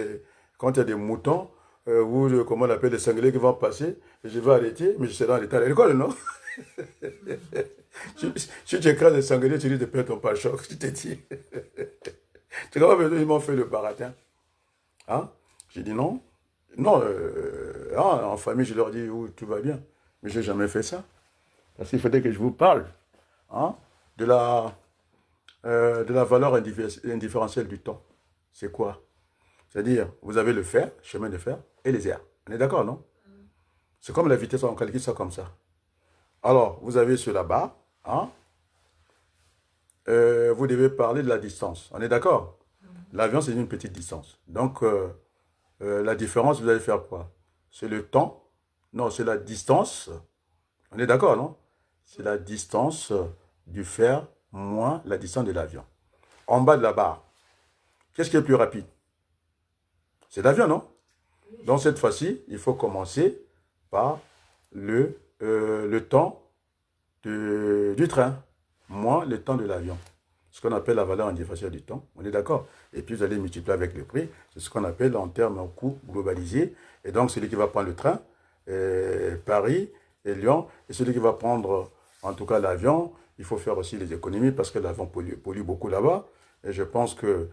y a des moutons, ou comment on appelle les sangliers qui vont passer, je vais arrêter, mais je serai dans l'état de l'école, non? Si tu écrases les sangliers, tu risques de perdre ton pare-choc, je te dis. Tu vois, ils m'ont fait le baratin. Hein? J'ai dit non. Non, en famille, je leur dis, oh, tout va bien. Mais je n'ai jamais fait ça. Parce qu'il faudrait que je vous parle, hein, de la valeur indifférentielle du temps. C'est quoi? C'est-à-dire, vous avez le fer, chemin de fer, et les airs. On est d'accord, non? C'est comme la vitesse, on calcule ça comme ça. Alors, vous avez sur la barre, hein, vous devez parler de la distance. On est d'accord? L'avion, c'est une petite distance. Donc, la différence, vous allez faire quoi? C'est le temps. Non, c'est la distance. On est d'accord, non? C'est la distance du fer moins la distance de l'avion. En bas de la barre, qu'est-ce qui est plus rapide? C'est l'avion, non? Donc, cette fois-ci, il faut commencer par le temps du train, moins le temps de l'avion. Ce qu'on appelle la valeur indifférenciée du temps. On est d'accord? Et puis vous allez multiplier avec le prix. C'est ce qu'on appelle en termes en coût globalisé. Et donc celui qui va prendre le train, Paris et Lyon, et celui qui va prendre en tout cas l'avion, il faut faire aussi les économies parce que l'avion pollue beaucoup là-bas. Et je pense que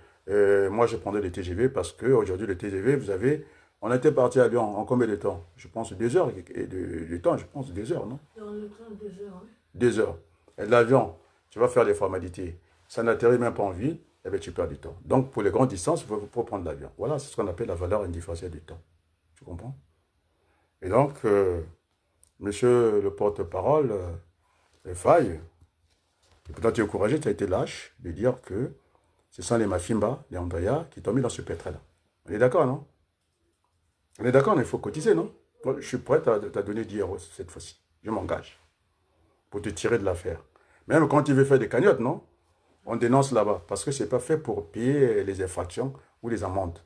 moi je prendrais le TGV parce qu'aujourd'hui le TGV, vous avez, on était parti à Lyon en combien de temps? Je pense 2 heures de temps, je pense 2 heures, non? Dans le train, 2 heures. 2 heures. Et l'avion, tu vas faire les formalités. Ça n'atterrit même pas en ville, eh bien, tu perds du temps. Donc, pour les grandes distances, il faut prendre l'avion. Voilà, c'est ce qu'on appelle la valeur indifférenciée du temps. Tu comprends? Et donc, monsieur le porte-parole, Faye, et pourtant tu es courageux, tu as été lâche de dire que ce sont les Mafimba, les Andrea, qui t'ont mis dans ce pétrin-là. On est d'accord, non? On est d'accord, il faut cotiser, non? Moi, je suis prêt à te donner 10 euros cette fois-ci. Je m'engage pour te tirer de l'affaire. Même quand tu veux faire des cagnottes, non? On dénonce là-bas parce que ce n'est pas fait pour payer les infractions ou les amendes.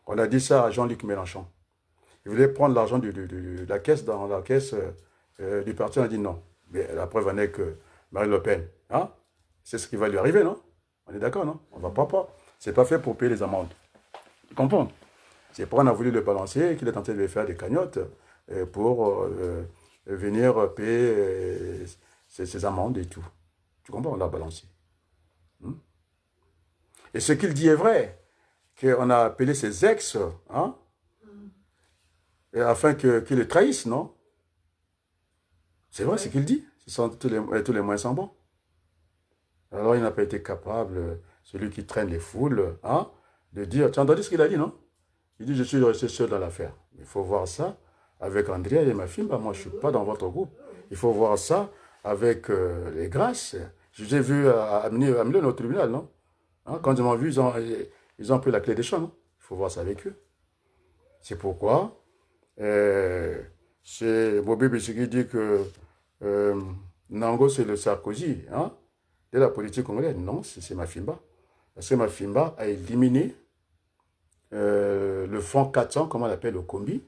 On a dit ça à Jean-Luc Mélenchon. Il voulait prendre l'argent de la caisse dans la caisse du parti. On a dit non. Mais la preuve en est que Marine Le Pen, hein, c'est ce qui va lui arriver, non? On est d'accord, non? On ne va pas. Ce n'est pas fait pour payer les amendes. Tu comprends? C'est pour on a voulu le balancer qu'il est tenté de faire des cagnottes pour venir payer ses amendes et tout. Tu comprends? On l'a balancé. Et ce qu'il dit est vrai, qu'on a appelé ses ex, hein, et afin qu'ils le trahissent, non? C'est vrai ce qu'il dit. Tous les moyens sont bons. Alors il n'a pas été capable, celui qui traîne les foules, hein, de dire, tu as entendu ce qu'il a dit, non? Il dit, je suis resté seul dans l'affaire. Il faut voir ça avec Andrea et ma fille. Bah, moi, je ne suis pas dans votre groupe. Il faut voir ça avec les grâces. Je vous ai vu amener au tribunal, non? Hein, quand ils m'ont vu, ils ont pris la clé des champs, non? Il faut voir ça avec eux. C'est pourquoi c'est Bobby Bissiki dit que Nango, c'est le Sarkozy, hein, de la politique congolaise. Non, c'est Mafimba. Parce que Mafimba a éliminé le fonds 400, comment on l'appelle, le combi.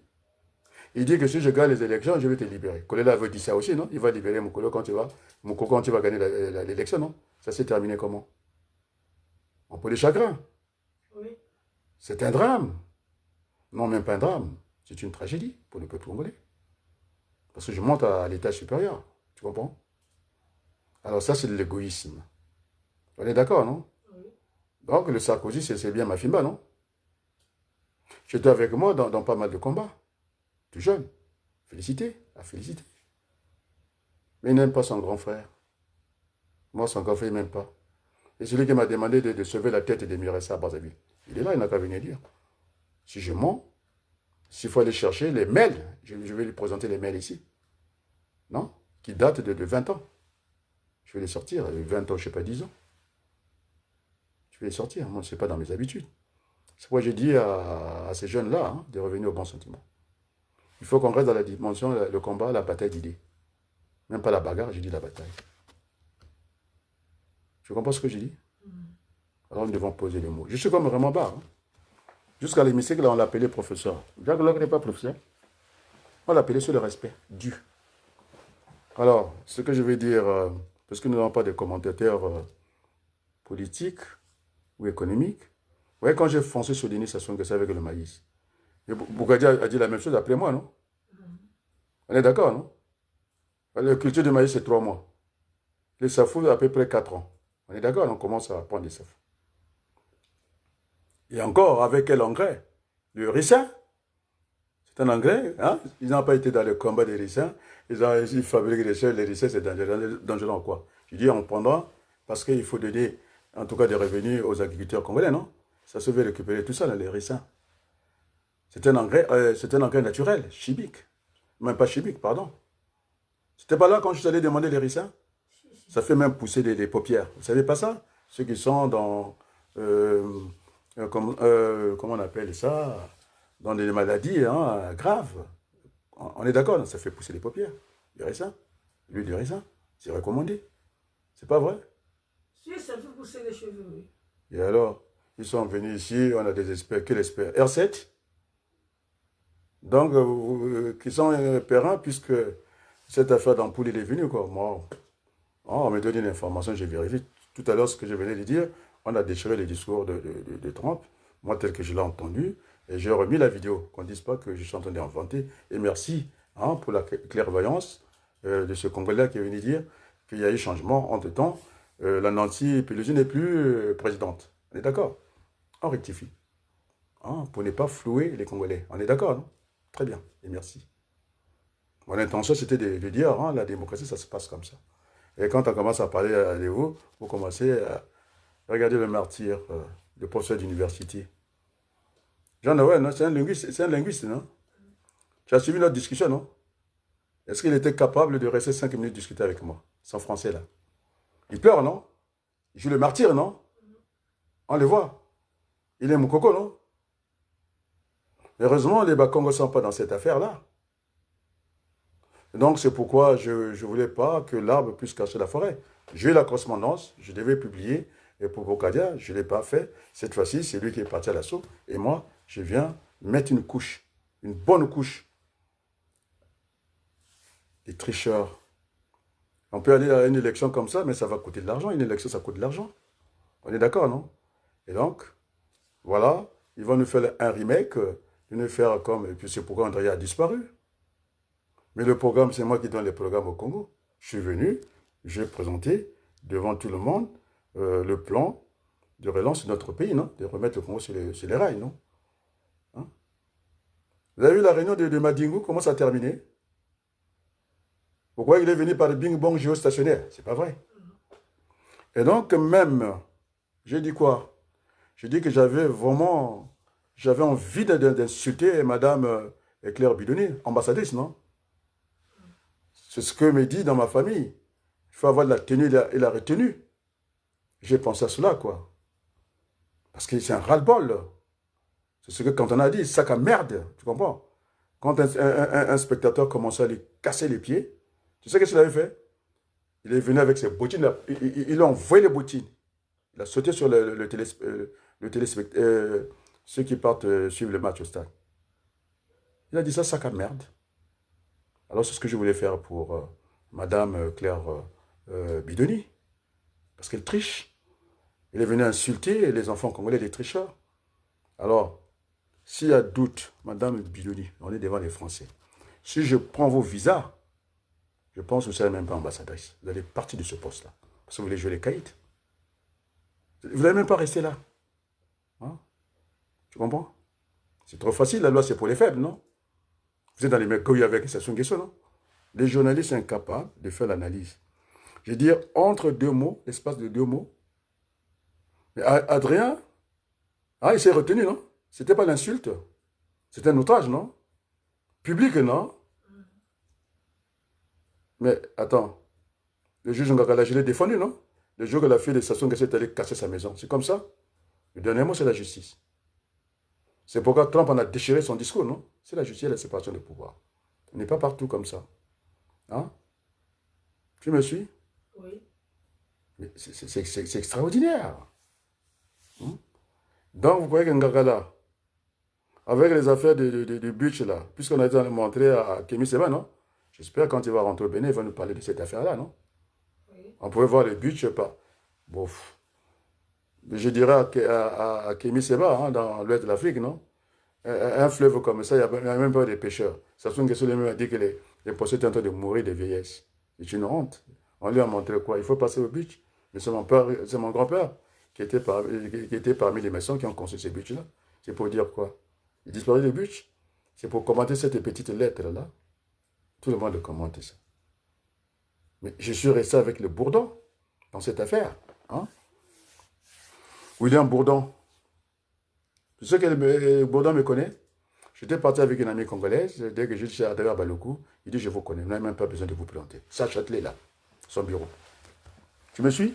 Il dit que si je gagne les élections, je vais te libérer. Kolela veut dire ça aussi, non? Il va libérer Moukolo quand tu vas gagner l'élection, non? Ça s'est terminé comment? En peau de chagrin. Oui. C'est un drame. Non, même pas un drame. C'est une tragédie pour le peuple congolais. Parce que je monte à l'état supérieur. Tu comprends? Alors ça, c'est de l'égoïsme. On est d'accord, non? Oui. Donc le Sarkozy, c'est bien Mafimba, non? J'étais avec moi dans pas mal de combats. Tout jeune. Félicité, à féliciter. Mais il n'aime pas son grand frère. Moi, son grand frère, il ne m'aime pas. Et celui qui m'a demandé de sauver la tête de Miressa Brazzaville. Il est là, il n'a qu'à venir dire. Si je mens, s'il faut aller chercher les mails, je vais lui présenter les mails ici. Non? Qui datent de 20 ans. Je vais les sortir. 20 ans, je ne sais pas, 10 ans. Je vais les sortir. Moi, ce n'est pas dans mes habitudes. C'est pourquoi j'ai dit à ces jeunes-là, hein, de revenir au bon sentiment. Il faut qu'on reste dans la dimension, le combat, la bataille d'idées. Même pas la bagarre, j'ai dit la bataille. Tu comprends ce que j'ai dit? Alors nous devons poser les mots. Je suis comme vraiment bas. Hein. Jusqu'à l'hémicycle, là, on l'appelait professeur. Jacques Locke n'est pas professeur. On l'appelait sur le respect dû. Alors, ce que je vais dire, parce que nous n'avons pas de commentateurs politiques ou économiques, vous voyez, quand j'ai foncé sur Denis Sassou Nguesso avec le maïs, Bougadi a dit la même chose après moi, non? On est d'accord, non? La culture du maïs, c'est 3 mois. Les safou, à peu près 4 ans. On est d'accord, on commence à prendre des safou. Et encore, avec quel engrais? Le ricin. C'est un engrais, hein? Ils n'ont pas été dans le combat des ricins. Ils fabriquent des choses, les ricins, c'est dangereux en quoi? Je dis en pendant, parce qu'il faut donner, en tout cas, des revenus aux agriculteurs congolais, non? Ça se veut récupérer tout ça, là, les ricins. C'est un engrais naturel, chimique. Même pas chimique, pardon. C'était pas là quand je suis allé demander les ricins? Ça fait même pousser des paupières. Vous savez pas ça? Ceux qui sont dans... comment on appelle ça? Dans des maladies hein, graves. On est d'accord, ça fait pousser les paupières. Du ricin. L'huile du ricin. C'est recommandé. C'est pas vrai? Si, ça fait pousser les cheveux, oui. Et alors, ils sont venus ici, on a des experts. Quel expert? R7? Donc, qui sont périns, puisque cette affaire d'ampoule, il est venue, quoi. Moi, on me donne une information, je vérifie. Tout à l'heure, ce que je venais de dire, on a déchiré le discours de Trump, moi tel que je l'ai entendu, et j'ai remis la vidéo, qu'on ne dise pas que je suis en train d'inventer. Et merci hein, pour la clairvoyance de ce Congolais qui est venu dire qu'il y a eu changement entre-temps. La Nancy Pelosi n'est plus présidente. On est d'accord? On rectifie. Hein, pour ne pas flouer les Congolais. On est d'accord, non? Très bien, et merci. Mon intention, c'était de dire, hein, la démocratie, ça se passe comme ça. Et quand on commence à parler de vous, vous commencez à regarder le martyr, le professeur d'université. Jean Noël, non, c'est un linguiste, non? Tu as suivi notre discussion, non? Est-ce qu'il était capable de rester 5 minutes discuter avec moi, sans français, là? Il pleure, non? Il joue le martyr, non? On le voit. Il est mon coco, non? Heureusement, les Bakongos ne sont pas dans cette affaire-là. Donc, c'est pourquoi je ne voulais pas que l'arbre puisse cacher la forêt. J'ai eu la correspondance, je devais publier, et pour Bokadia, je ne l'ai pas fait. Cette fois-ci, c'est lui qui est parti à l'assaut, et moi, je viens mettre une couche, une bonne couche. Des tricheurs. On peut aller à une élection comme ça, mais ça va coûter de l'argent. Une élection, ça coûte de l'argent. On est d'accord, non? Et donc, voilà, ils vont nous faire un remake, nous faire comme, et puis c'est pourquoi André a disparu. Mais le programme, c'est moi qui donne les programmes au Congo. Je suis venu, j'ai présenté devant tout le monde le plan de relance de notre pays, non? De remettre le Congo sur les rails, non? Hein? Vous avez vu la réunion de Madingu, comment ça a terminé? Pourquoi il est venu par le bing-bong géostationnaire? C'est pas vrai. Et donc, même, j'ai dit quoi? J'ai dit que j'avais envie d'insulter Madame Claire Bidoni, ambassadrice, non? C'est ce que me dit dans ma famille. Il faut avoir de la tenue et la retenue. J'ai pensé à cela, quoi. Parce que c'est un ras-le-bol. C'est ce que quand on a dit, sac à merde, tu comprends? Quand un spectateur commençait à lui casser les pieds, tu sais qu'est-ce qu'il avait fait? Il est venu avec ses bottines, il a envoyé les bottines. Il a sauté sur le téléspectateur, ceux qui partent suivre le match au stade. Il a dit ça, sac à merde. Alors c'est ce que je voulais faire pour Madame Claire Bidoni. Parce qu'elle triche. Elle est venue insulter les enfants congolais, les tricheurs. Alors, s'il y a doute, Madame Bidoni, on est devant les Français. Si je prends vos visas, je pense que vous ne serez même pas ambassadrice. Vous allez partir de ce poste-là. Parce que vous voulez jouer les caïds. Vous n'allez même pas rester là. Hein? Tu comprends? C'est trop facile, la loi c'est pour les faibles, non? Vous êtes dans les mécouilles avec Sassou Nguesso, non? Les journalistes sont incapables de faire l'analyse. Je veux dire, entre deux mots, l'espace de deux mots. Mais Adrien, il s'est retenu, non? C'était pas l'insulte. C'était un outrage, non? Public, non? Mais attends, le juge Ngakala, je l'ai défendu, non? Le jour que la fille de Sassou Nguesso est allée casser sa maison. C'est comme ça. Le dernier mot, c'est la justice. C'est pourquoi Trump en a déchiré son discours, non? C'est la justice et la séparation des pouvoirs. On n'est pas partout comme ça. Hein? Tu me suis? Oui. C'est extraordinaire. Hein? Donc, vous voyez que Ngakala, avec les affaires de Butch, là, puisqu'on a été montré à Kémy Seba, non? J'espère quand il va rentrer au Bénin, il va nous parler de cette affaire-là, non? Oui. On pouvait voir le Butch, pas. Bon. Je dirais à Kémy Seba, hein, dans l'ouest de l'Afrique, non? Un fleuve comme ça, il n'y a même pas de pêcheurs. Sassou Nguesso lui-même a dit que les poissons étaient en train de mourir de vieillesse. C'est une honte. On lui a montré quoi? Il faut passer au beach. Mais c'est mon grand-père qui était parmi les maçons qui ont construit ces beaches-là. C'est pour dire quoi? Il disparaît des beach. C'est pour commenter cette petite lettre-là. Tout le monde a commenté ça. Mais je suis resté avec le Bourdon dans cette affaire. Hein? William Bourdon. Tu sais que Bourdon me connaît? J'étais parti avec une amie congolaise. Dès que je suis arrivé à Balokou, il dit, je vous connais. Vous n'avez même pas besoin de vous planter. Ça, Châtelet, là, son bureau. Tu me suis?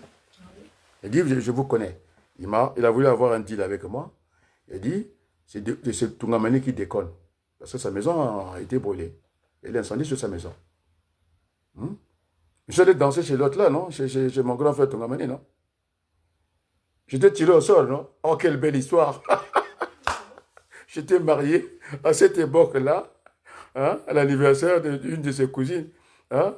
Il dit, je vous connais. Il a voulu avoir un deal avec moi. Il dit, c'est Tungamani qui déconne. Parce que sa maison a été brûlée. Il a incendie sur sa maison. Je suis allé danser chez l'autre là, non? Chez mon grand frère Tungamani, non? J'étais tiré au sort, non? Oh, quelle belle histoire! J'étais marié à cette époque-là, hein, à l'anniversaire d'une de ses cousines. Hein?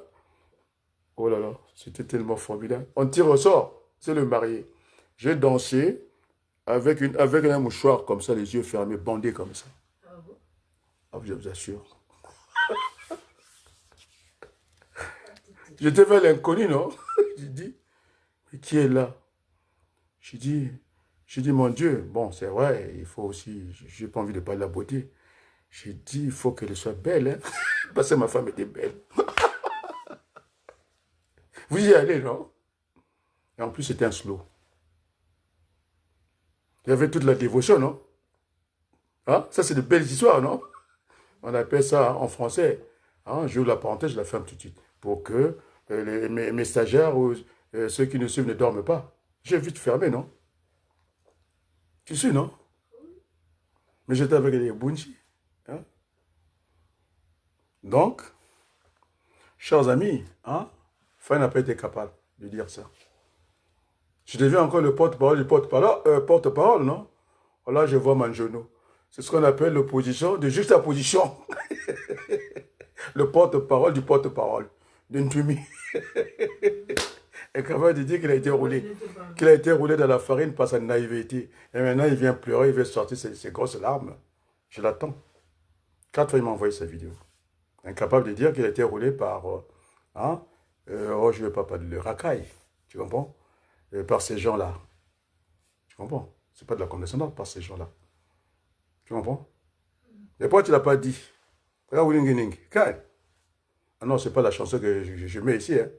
Oh là là, c'était tellement formidable. On tire au sort. C'est le marié. J'ai dansé avec un mouchoir comme ça, les yeux fermés, bandés comme ça. Ah bon? Ah, je vous assure. Ah, titi. J'étais vers l'inconnu, non? J'ai dit, mais qui est là? J'ai dit, j'ai dit, mon Dieu, bon, c'est vrai, il faut aussi, j'ai pas envie de parler de la beauté. J'ai dit, il faut qu'elle soit belle, hein? Parce que ma femme était belle. Vous y allez, non? Et en plus, c'était un slow. Il y avait toute la dévotion, non? Hein? Ça, c'est de belles histoires, non? On appelle ça en français. Hein? J'ouvre la parenthèse, je la ferme tout de suite. Pour que mes stagiaires ou ceux qui nous suivent ne dorment pas. J'ai vite fermé, non? Tu sais, non? Mais j'étais avec les Bunji. Hein? Donc, chers amis, hein? Faye n'a pas été capable de dire ça. Je deviens encore le porte-parole du porte-parole, non? Là, je vois mon genou. C'est ce qu'on appelle l'opposition de juxtaposition. Le porte-parole du porte-parole. D'Intumi. Et capable de dire qu'il a été roulé. Qu'il a été roulé dans la farine par sa naïveté. Et maintenant, il vient pleurer, il veut sortir ses grosses larmes. Je l'attends. 4 fois, il m'a envoyé sa vidéo. Incapable de dire qu'il a été roulé par... hein, oh, je ne vais pas parler de le racaille. Tu comprends? Par ces gens-là. Tu comprends? C'est pas de la condescendance par ces gens-là. Tu comprends? Et pourquoi tu ne l'as pas dit? Regarde Wulingining. Ah non, c'est pas la chanson que je mets ici. Hein.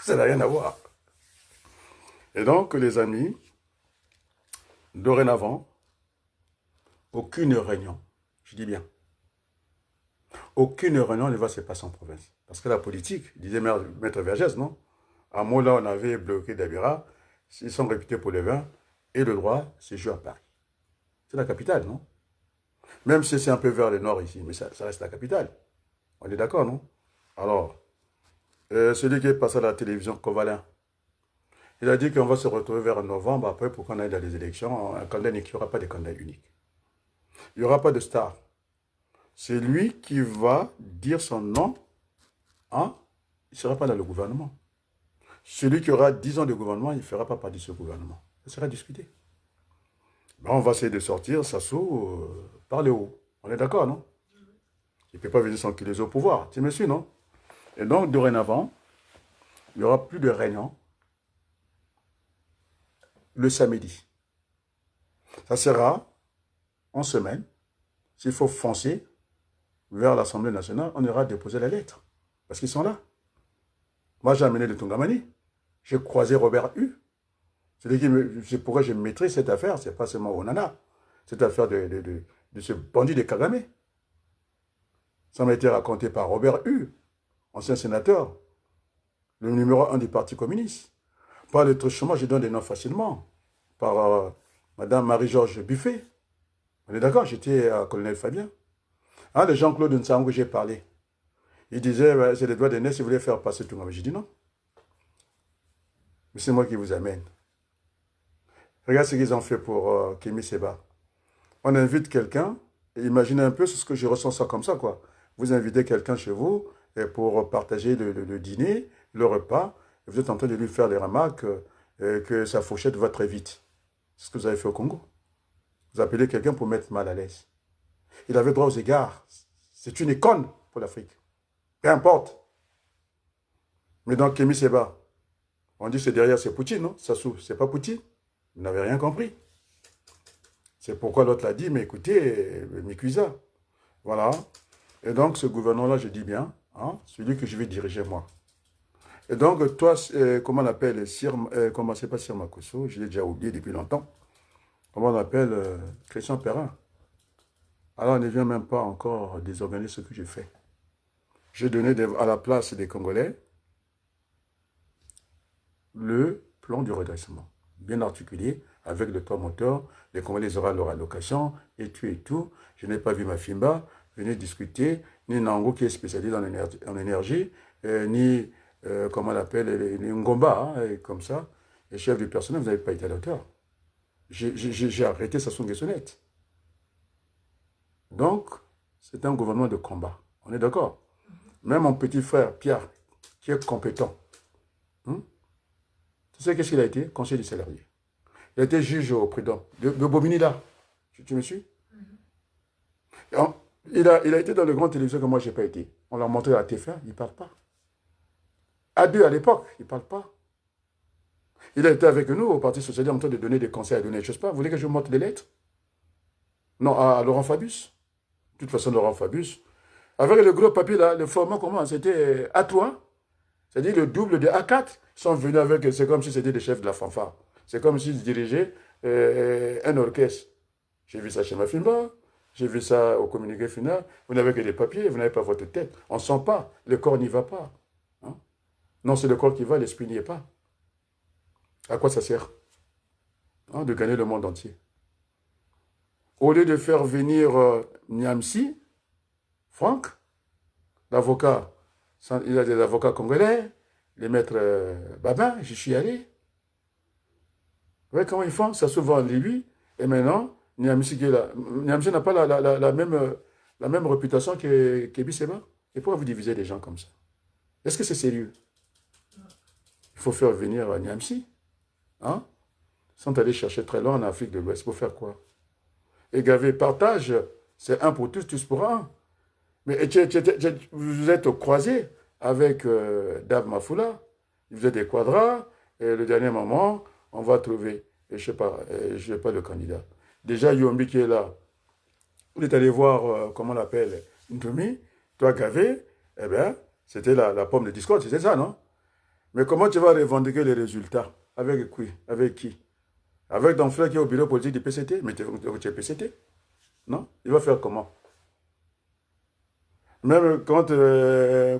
Ça n'a rien à voir. Et donc, les amis, dorénavant, aucune réunion, je dis bien, aucune réunion ne va se passer en province. Parce que la politique, disait Maître Vergès, non? À Mola, on avait bloqué Dabira, ils sont réputés pour le vin, et le droit se joue à Paris. C'est la capitale, non? Même si c'est un peu vers le nord ici, mais ça reste la capitale. On est d'accord, non? Alors, celui qui est passé à la télévision, Covalin, il a dit qu'on va se retrouver vers novembre, après, pour qu'on aille dans les élections, un candidat unique. Il n'y aura pas de candidat unique. Il n'y aura pas de star. C'est lui qui va dire son nom, hein? Il ne sera pas dans le gouvernement. Celui qui aura 10 ans de gouvernement, il ne fera pas partie de ce gouvernement. Ça sera discuté. Ben, on va essayer de sortir Sassou par le haut. On est d'accord, non? Il ne peut pas venir sans qu'il les ait au pouvoir. Tu me suis, non? Et donc, dorénavant, il n'y aura plus de réunion le samedi. Ça sera en semaine. S'il faut foncer vers l'Assemblée nationale, on ira déposer la lettre. Parce qu'ils sont là. Moi, j'ai amené de Tungamani. J'ai croisé Robert Hu. C'est pourquoi je maîtrise cette affaire. Ce n'est pas seulement Onana. Cette affaire de ce bandit de Kagame. Ça m'a été raconté par Robert Hu, ancien sénateur, le numéro 1 du Parti communiste. Par le truchement, je donne des noms facilement. Par Madame Marie-Georges Buffet. On est d'accord, j'étais à Colonel Fabien. Hein, de Jean-Claude Nsangou que j'ai parlé. Il disait, c'est les doigts d'aînesse, il voulait faire passer tout le monde. J'ai dit non. Mais c'est moi qui vous amène. Regarde ce qu'ils ont fait pour Kémy Seba. On invite quelqu'un, et imaginez un peu ce que je ressens ça comme ça, quoi. Vous invitez quelqu'un chez vous pour partager le dîner, le repas, et vous êtes en train de lui faire les remarques que sa fourchette va très vite. C'est ce que vous avez fait au Congo. Vous appelez quelqu'un pour mettre mal à l'aise. Il avait droit aux égards. C'est une icône pour l'Afrique. Peu importe. Mais dans Kémy Seba, on dit que c'est derrière, c'est Poutine, non? Sassou, c'est pas Poutine. Vous n'avez rien compris. C'est pourquoi l'autre l'a dit, mais écoutez, Mikuisa. Voilà. Et donc, ce gouvernement-là, je dis bien, hein, celui que je vais diriger moi. Et donc, toi, comment on appelle, comment c'est pas Sir Makosso, je l'ai déjà oublié depuis longtemps. Comment on appelle Christian Perrin. Alors, on ne vient même pas encore désorganiser ce que je fais. J'ai donné à la place des Congolais le plan du redressement, bien articulé, avec le corps moteur, les Congolais auront leur allocation, et tout. Je n'ai pas vu ma Fimba venir discuter, ni Nango qui est spécialisé en énergie, ni, comment on l'appelle, les Ngomba, hein, et comme ça. Les chefs du personnel, vous n'avez pas été à la hauteur. J'ai arrêté Sassou Nguessonette. Donc, c'est un gouvernement de combat. On est d'accord? Même mon petit frère, Pierre, qui est compétent, Tu sais qu'est-ce qu'il a été? Conseiller du salarié. Il a été juge au prud'homme de Bobigny là. Tu me suis? Et il a été dans le grand télévision que moi, je n'ai pas été. On l'a montré à la TF1, il ne parle pas. A2 à l'époque, il ne parle pas. Il a été avec nous au Parti Socialiste en train de donner des conseils, à donner des choses pas. Vous voulez que je vous montre des lettres? Non, à Laurent Fabius. De toute façon, Laurent Fabius. Avec le gros papier là, le format comment? C'était A3, c'est-à-dire le double de A4. Ils sont venus avec, c'est comme si c'était des chefs de la fanfare. C'est comme s'ils dirigeaient un orchestre. J'ai vu ça chez Mafimba, j'ai vu ça au communiqué final. Vous n'avez que des papiers, vous n'avez pas votre tête. On ne sent pas, le corps n'y va pas. Hein? Non, c'est le corps qui va, l'esprit n'y est pas. À quoi ça sert? Hein, de gagner le monde entier. Au lieu de faire venir Niamsi, Franck, l'avocat, il a des avocats congolais, les maîtres Babin, j'y suis allé. Vous voyez comment ils font? Ça s'ouvre en Libye, et maintenant, Niamsi n'a pas la même réputation que Bisseba. Et pourquoi vous divisez les gens comme ça? Est-ce que c'est sérieux? Il faut faire venir Niamsi. Hein? Sans aller chercher très loin en Afrique de l'Ouest. Pour faire quoi? Et Gavé, partage, c'est un pour tous pour un. Mais vous êtes croisés avec Dab Mafoula, vous êtes des quadras, et le dernier moment, on va trouver, et je ne sais pas le candidat. Déjà, Yombi qui est là, vous êtes allé voir, comment on l'appelle, Ntoumi, toi Gavé, eh bien, c'était la pomme de discorde, c'était ça, non? Mais comment tu vas revendiquer les résultats? Avec qui? Avec qui? Avec ton frère qui est au bureau politique du PCT? Mais tu es PCT? Non? Il va faire comment? Même quand,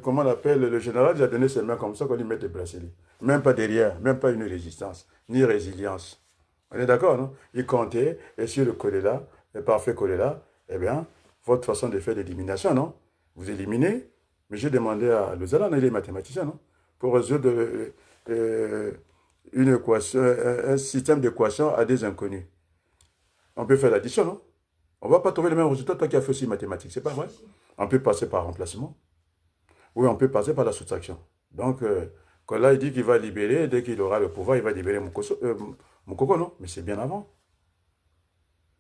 comment on appelle, le général, il a donné ses mains comme ça, qu'on lui met des bracelets. Même pas derrière, même pas une résistance, ni résilience. On est d'accord, non? Il comptait, et sur le collé-là, le parfait collé-là, eh bien, votre façon de faire l'élimination, non? Vous éliminez, mais j'ai demandé à Lozala, il est mathématicien, non? Pour résoudre une équation, un système d'équations à des inconnus. On peut faire l'addition, non? On ne va pas trouver le même résultat, toi qui as fait aussi mathématiques, c'est pas vrai? On peut passer par remplacement. Oui, on peut passer par la soustraction. Donc, quand là, il dit qu'il va libérer, dès qu'il aura le pouvoir, il va libérer Moukoko, non? Mais c'est bien avant.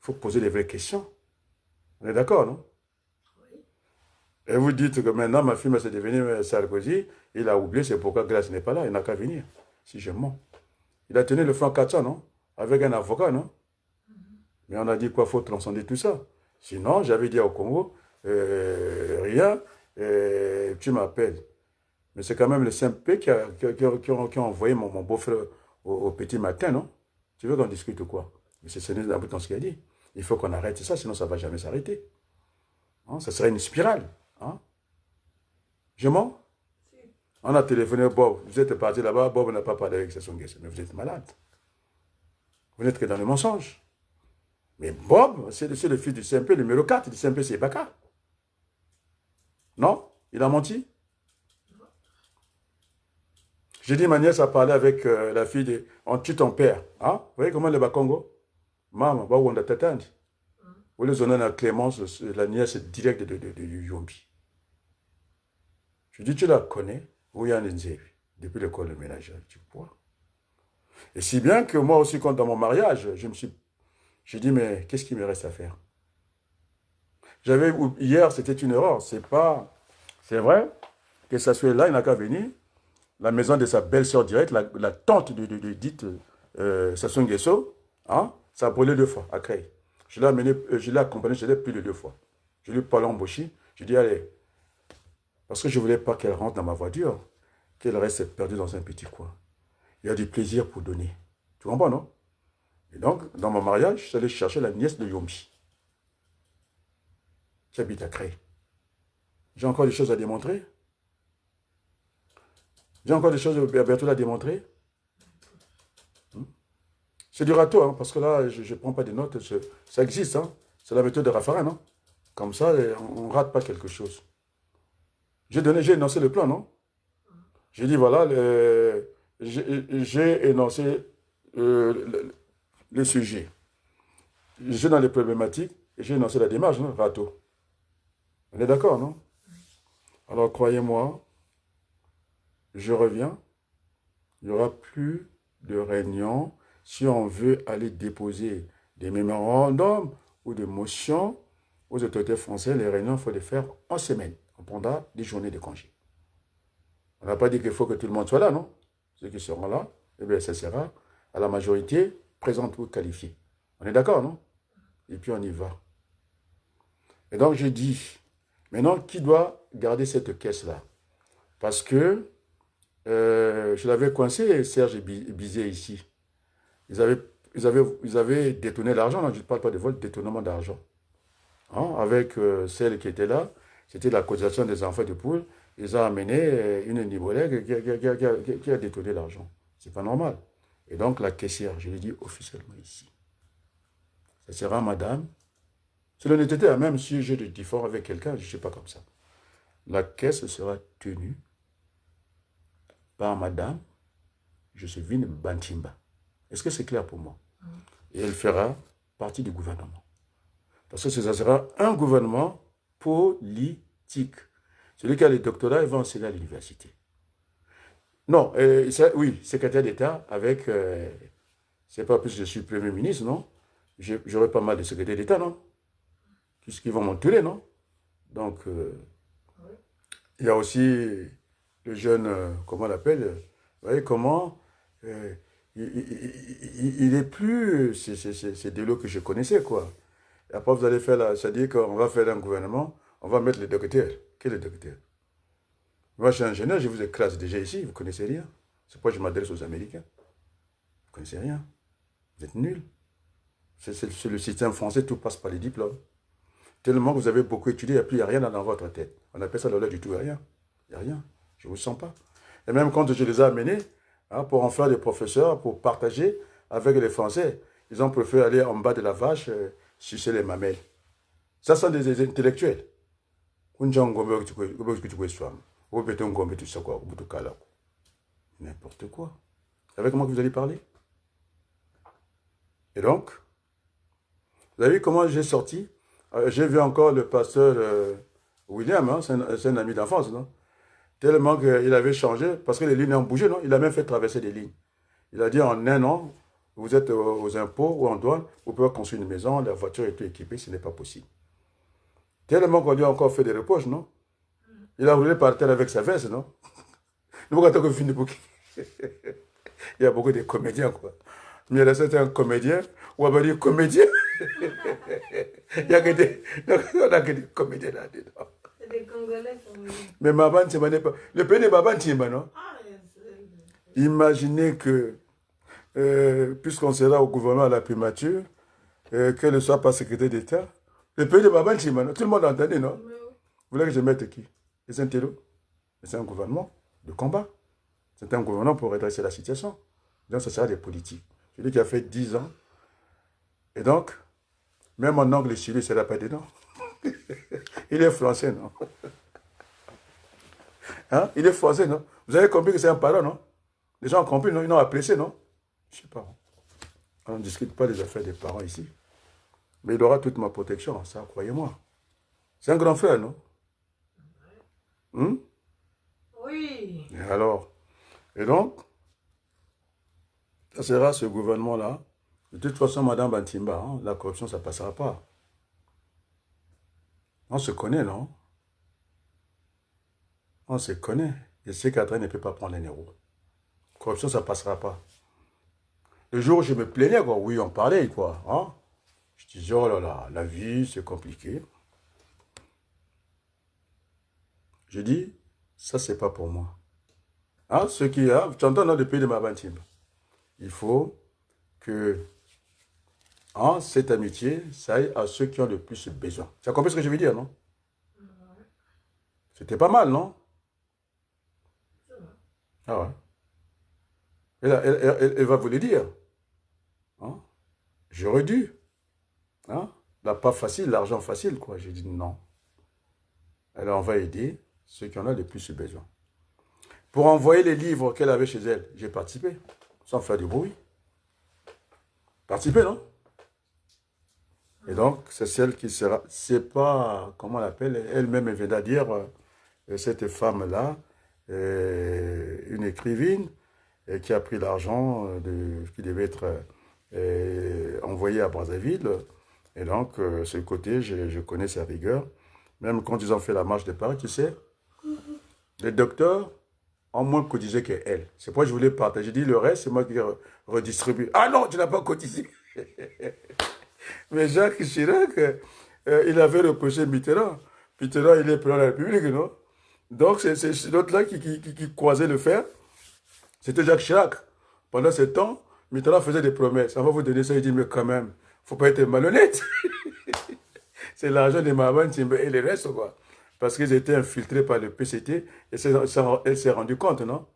Il faut poser les vraies questions. On est d'accord, non? Oui. Et vous dites que maintenant, ma fille, c'est devenu Sarkozy, il a oublié, c'est pourquoi Glace n'est pas là, il n'a qu'à venir. Si je mens. Il a tenu le franc 400, non? Avec un avocat, non? Mais on a dit quoi, il faut transcender tout ça. Sinon, j'avais dit au Congo, rien, tu m'appelles. Mais c'est quand même le CMP qui a envoyé mon beau-frère au petit matin, non? Tu veux qu'on discute ou quoi? Mais c'est Séné Daboutan ce qu'il a dit. Il faut qu'on arrête ça, sinon ça ne va jamais s'arrêter. Hein? Ça serait une spirale. Hein? Je mens? Si. On a téléphoné Bob. Vous êtes parti là-bas, Bob n'a pas parlé avec Sassou Nguesso. Mais vous êtes malade. Vous n'êtes que dans le mensonge. Mais Bob, c'est le fils du CMP, le numéro 4 du CMP, c'est Baka. Non? Il a menti? J'ai dit, ma nièce a parlé avec la fille de... On tue ton père. Hein? Vous voyez comment le Bakongo? Maman, va où on a t'attendre. Vous les honneurs à Clémence, la nièce directe de Yombi. Je dis, tu la connais? Oui, en Nzévi. Depuis l'école de ménage, tu vois. Et si bien que moi aussi, quand dans mon mariage, j'ai dit, mais qu'est-ce qu'il me reste à faire? Hier, c'était une erreur. C'est pas... C'est vrai que ça soit là, il n'a qu'à venir. La maison de sa belle-sœur directe, la tante de dite Sassou Nguesso, hein, ça a brûlé 2 fois à Créy. Je l'ai accompagné, je l'ai plus de 2 fois. Je lui ai parlé en Bochi, je lui ai dit, allez, parce que je ne voulais pas qu'elle rentre dans ma voiture, qu'elle reste perdue dans un petit coin. Il y a du plaisir pour donner. Tu comprends, non? Et donc, dans mon mariage, je suis allé chercher la nièce de Yombi, qui habite à Créy. J'ai encore des choses à démontrer. J'ai encore des choses à bientôt à démontrer. C'est du râteau, hein, parce que là, je ne prends pas des notes. Ça existe, hein. C'est la méthode de Raffarin, non? Comme ça, on ne rate pas quelque chose. J'ai énoncé le plan, non? J'ai dit, voilà, j'ai énoncé le sujet. J'ai dans les problématiques, et j'ai énoncé la démarche, non? Râteau. On est d'accord, non? Alors, croyez-moi, je reviens. Il n'y aura plus de réunion, si on veut aller déposer des mémorandums ou des motions aux autorités françaises, les réunions, il faut les faire en semaine. On prendra des journées de congé. On n'a pas dit qu'il faut que tout le monde soit là, non? Ceux qui seront là, eh bien, ça sera à la majorité présente ou qualifiée. On est d'accord, non? Et puis on y va. Et donc je dis, maintenant, qui doit garder cette caisse-là? Parce que je l'avais coincé, Serge Bizet, ici. Ils avaient détourné l'argent, je ne parle pas de vol, détournement d'argent. Hein, avec celle qui était là, c'était la cotisation des enfants de poule. Ils ont amené une Nibolègue qui a détourné l'argent. C'est pas normal. Et donc la caissière, je l'ai dit officiellement ici, ça sera madame. C'est l'honnêteté, même si j'ai des différends avec quelqu'un, je ne suis pas comme ça. La caisse sera tenue par madame Joséphine Bantimba. Est-ce que c'est clair pour moi? Et elle fera partie du gouvernement. Parce que ça sera un gouvernement politique. Celui qui a le doctorat, il va enseigner à l'université. Non, oui, secrétaire d'État avec, c'est pas plus que je suis Premier ministre, non? J'aurai pas mal de secrétaires d'État, non? Qui vont m'entourer, non? Donc, il y a aussi le jeune, comment on l'appelle? Vous voyez comment il est plus, c'est de l'eau que je connaissais, quoi. Et après, vous allez faire là, c'est-à-dire qu'on va faire un gouvernement, on va mettre les docteurs. Quel est le docteur? Moi, je suis ingénieur, je vous écrase déjà ici, vous ne connaissez rien. C'est pourquoi je m'adresse aux Américains. Vous ne connaissez rien. Vous êtes nuls. C'est le système français, tout passe par les diplômes. Tellement que vous avez beaucoup étudié, et puis il n'y a rien dans votre tête. On appelle ça le lait du tout, rien. Il n'y a rien. Je ne vous sens pas. Et même quand je les ai amenés, hein, pour en faire des professeurs, pour partager avec les Français, ils ont préféré aller en bas de la vache, sucer les mamelles. Ça sont des intellectuels. N'importe quoi. Avec moi que vous allez parler. Et donc, vous avez vu comment j'ai sorti? J'ai vu encore le pasteur William, hein, c'est un ami d'enfance, non? Tellement qu'il avait changé, parce que les lignes ont bougé, non? Il a même fait traverser des lignes. Il a dit en un an, vous êtes aux impôts ou en douane, vous pouvez construire une maison, la voiture est tout équipée, ce n'est pas possible. Tellement qu'on lui a encore fait des reproches, non? Il a roulé par terre avec sa veste, non? Il y a beaucoup de comédiens, quoi. Mais là, c'était un comédien, ou on va dire comédien. Il y a que des, on a que des comédiens là-dedans. C'est des Congolais comédiens. Mais Maban Timba n'est pas. Le pays de Maban Timba, non? Ah, Imaginez que, puisqu'on sera au gouvernement à la primature, qu'elle ne soit pas secrétaire d'État, le pays de Maban Timba, non? Tout le monde a entendu, non? Vous voulez que je mette qui? Les intellos? C'est un gouvernement de combat. C'est un gouvernement pour redresser la situation. Donc, ça sera des politiques. Celui qui a fait 10 ans. Et donc, même en anglais, chez lui, il ne sera pas dedans. Il est français, non? Hein? Il est français, non? Vous avez compris que c'est un parent, non? Les gens ont compris, non? Ils ont apprécié, non? Je ne sais pas. On ne discute pas des affaires des parents ici. Mais il aura toute ma protection, ça, croyez-moi. C'est un grand frère, non? oui. Et alors? Et donc, ça sera ce gouvernement-là. De toute façon, Madame Bantimba, hein, la corruption, ça ne passera pas. On se connaît, non? On se connaît. Et ce qu'Adrien ne peut pas prendre les neuros. Corruption, ça ne passera pas. Le jour où je me plaignais, quoi, oui, on parlait, quoi. Hein? Je disais, oh là là, la vie, c'est compliqué. Je dis, ça, c'est pas pour moi. Hein? Ce qui a, tu entends dans le pays de ma Bantimba. Il faut que hein, cette amitié, ça aille à ceux qui ont le plus besoin. Tu as compris ce que je veux dire, non? C'était pas mal, non? Ah ouais. Elle va vous le dire. Hein? J'aurais dû. Hein? La pas facile, l'argent facile, quoi. J'ai dit non. Alors on va aider ceux qui en ont le plus besoin. Pour envoyer les livres qu'elle avait chez elle, j'ai participé, sans faire du bruit. Participé, non? Et donc, c'est celle qui sera, c'est pas, comment on l'appelle, elle-même elle vient de dire, cette femme-là, une écrivaine, et qui a pris l'argent qui devait être envoyé à Brazzaville. Et donc, ce côté, je connais sa rigueur. Même quand ils ont fait la marche de Paris, tu sais, les docteurs ont moins cotisé qu'elle. C'est pourquoi je voulais partager. J'ai dit, le reste, c'est moi qui redistribue. Ah non, tu n'as pas cotisé. Mais Jacques Chirac, il avait reproché Mitterrand. Mitterrand, il est président de la République, non? Donc, c'est l'autre-là qui croisait le fer. C'était Jacques Chirac. Pendant ce temps, Mitterrand faisait des promesses. On va vous donner ça. Il dit, mais quand même, faut pas être malhonnête. C'est l'argent des Mahaman et les restes, quoi. Parce qu'ils étaient infiltrés par le PCT et elle s'est rendue compte, non?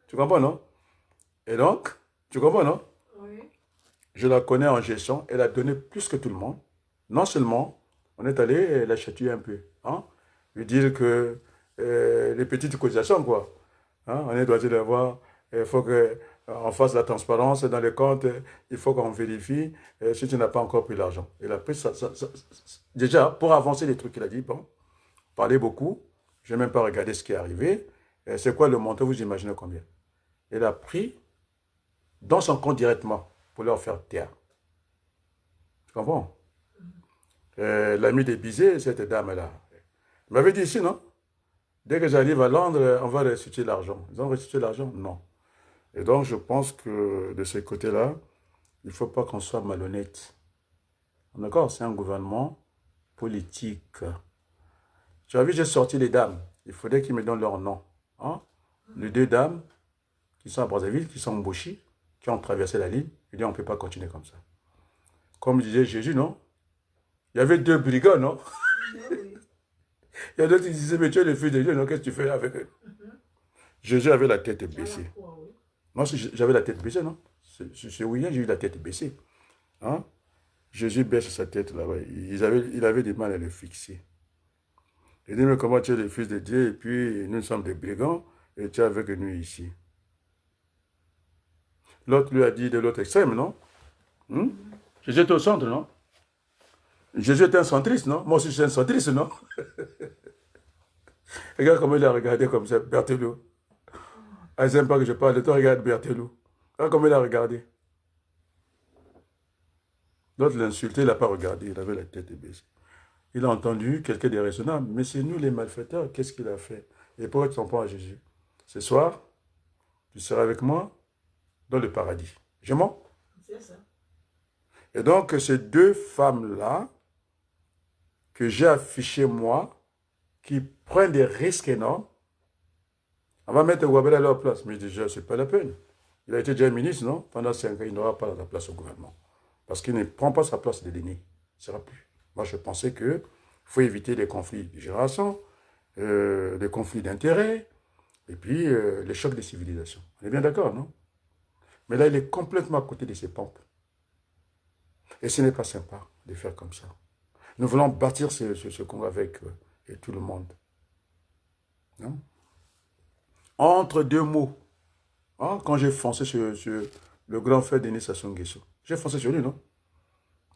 Tu comprends, non? Et donc, tu comprends, non? Oui. Je la connais en gestion. Elle a donné plus que tout le monde. Non seulement, on est allé la chatouiller un peu. Hein? Lui dire que les petites cotisations, quoi. Hein? On est droit d'avoir. Il faut qu'on fasse la transparence dans les comptes. Il faut qu'on vérifie si tu n'as pas encore pris l'argent. Elle a pris déjà, pour avancer les trucs qu'il a dit, bon, parler beaucoup. Je n'ai même pas regardé ce qui est arrivé. C'est quoi le montant, vous imaginez combien? Elle a pris dans son compte directement pour leur faire taire. Tu comprends? L'ami de Bizet, cette dame-là, elle m'avait dit ici, non? Dès que j'arrive à Londres, on va restituer l'argent. Ils ont restitué l'argent? Non. Et donc, je pense que de ce côté-là, il ne faut pas qu'on soit malhonnête. D'accord? C'est un gouvernement politique. Tu as vu, j'ai sorti les dames. Il faudrait qu'ils me donnent leur nom. Hein? Les deux dames qui sont à Brazzaville, qui sont embauchées, qui ont traversé la ligne. Je dis, on ne peut pas continuer comme ça. Comme disait Jésus, non? Il y avait deux brigands, non? Oui. Il y a d'autres qui disaient, mais tu es le fils de Dieu, non? Qu'est-ce que tu fais avec eux? Jésus avait la tête baissée. Oui. Moi, j'avais la tête baissée, non? C'est William, j'ai eu la tête baissée. Hein? Jésus baisse sa tête là-bas. Il avait du mal à le fixer. Il dit, mais comment tu es le fils de Dieu et puis nous sommes des brigands et tu es avec nous ici? L'autre lui a dit de l'autre extrême, non? Jésus était au centre, non? Jésus était un centriste, non? Moi aussi, je suis un centriste, non? Regarde comment il a regardé comme ça, Berthelot. Ah, ils n'aiment pas que je parle de toi, regarde Berthelot. Regarde comment il a regardé. L'autre l'a insulté, il n'a pas regardé, il avait la tête baissée. Il a entendu quelqu'un déraisonnable, mais c'est nous les malfaiteurs, qu'est-ce qu'il a fait? Et pourquoi tu t'en prends à Jésus? Ce soir, tu seras avec moi dans le paradis. Je mens? C'est ça. Et donc, ces deux femmes-là, que j'ai affichées moi, qui prennent des risques énormes, on va mettre Ouabella à leur place. Mais déjà, ce n'est pas la peine. Il a été déjà ministre, non? Pendant 5 ans, il n'aura pas la place au gouvernement. Parce qu'il ne prend pas sa place de l'aîné. Il ne sera plus. Moi, je pensais qu'il faut éviter les conflits de génération, les conflits d'intérêts, et puis les chocs des civilisations. On est bien d'accord, non? Mais là, il est complètement à côté de ses pompes. Et ce n'est pas sympa de faire comme ça. Nous voulons bâtir ce Congo avec tout le monde. Non? Entre deux mots, hein, quand j'ai foncé sur le grand frère Denis Sassou Nguesso, j'ai foncé sur lui, non?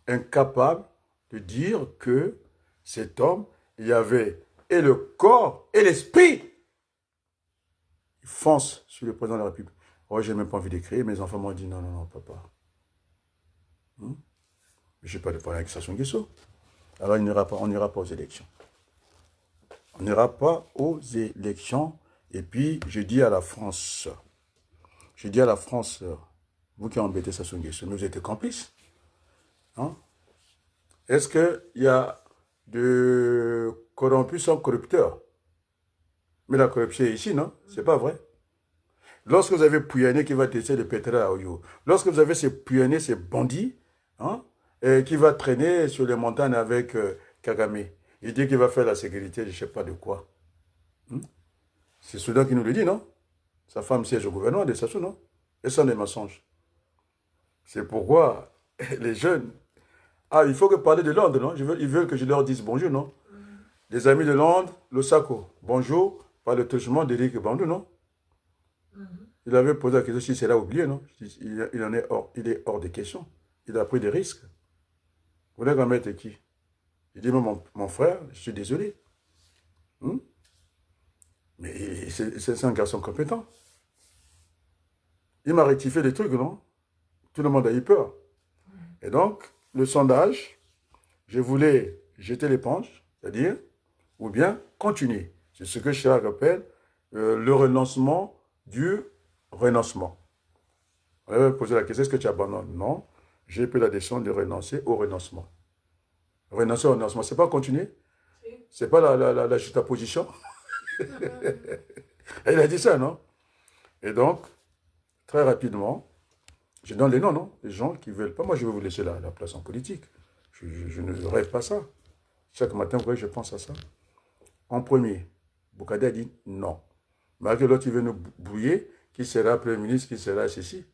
Incapable de dire que cet homme, il y avait et le corps et l'esprit. Il fonce sur le président de la République. Oh, j'ai même pas envie d'écrire. Mes enfants m'ont dit non, non, non, papa. Je n'ai pas de problème avec Sassou Nguesso. Alors on n'ira pas aux élections. On n'ira pas aux élections. Et puis, je dis à la France, vous qui embêtez Sassou Nguesso, mais vous êtes complices. Hein? Est-ce qu'il y a de corrompus sans corrupteurs? Mais la corruption est ici, non? C'est pas vrai. Lorsque vous avez Pouyanné qui va tester le pétrole à Oyo, lorsque vous avez ces Pouyanné, ces bandits, hein, qui va traîner sur les montagnes avec Kagame, il dit qu'il va faire la sécurité, je ne sais pas de quoi. C'est Soudan qui nous le dit, non? Sa femme siège au gouvernement de Sassou, non? Et ça, des mensonges. C'est pourquoi les jeunes... Ah, il faut que parler de Londres, non? Ils veulent que je leur dise bonjour, non? Les amis de Londres, Losako, bonjour, par le touchement d'Éric Bandou, non? Il avait posé la question si c'est là oublié, non? Il est hors de question. Il a pris des risques. Vous voulez qu'on mette qui? Il dit, mon frère, je suis désolé. Mais c'est un garçon compétent. Il m'a rectifié des trucs, non? Tout le monde a eu peur. Et donc, le sondage, je voulais jeter l'éponge, c'est-à-dire, ou bien continuer. C'est ce que Chirac appelle le renoncement du renoncement. On avait posé la question, est-ce que tu abandonnes? Non. J'ai pris la décision de renoncer au renoncement. Renoncer au renoncement, c'est pas continuer? Si. C'est pas la juxtaposition? Il a dit ça, non? Et donc, très rapidement, je donne les noms, non? Les gens qui ne veulent pas. Moi, je vais vous laisser la place en politique. Je ne rêve pas ça. Chaque matin, vous voyez, je pense à ça. En premier, Boukadé a dit non. Malgré l'autre, il veut nous brouiller, qui sera Premier ministre, qui sera ceci.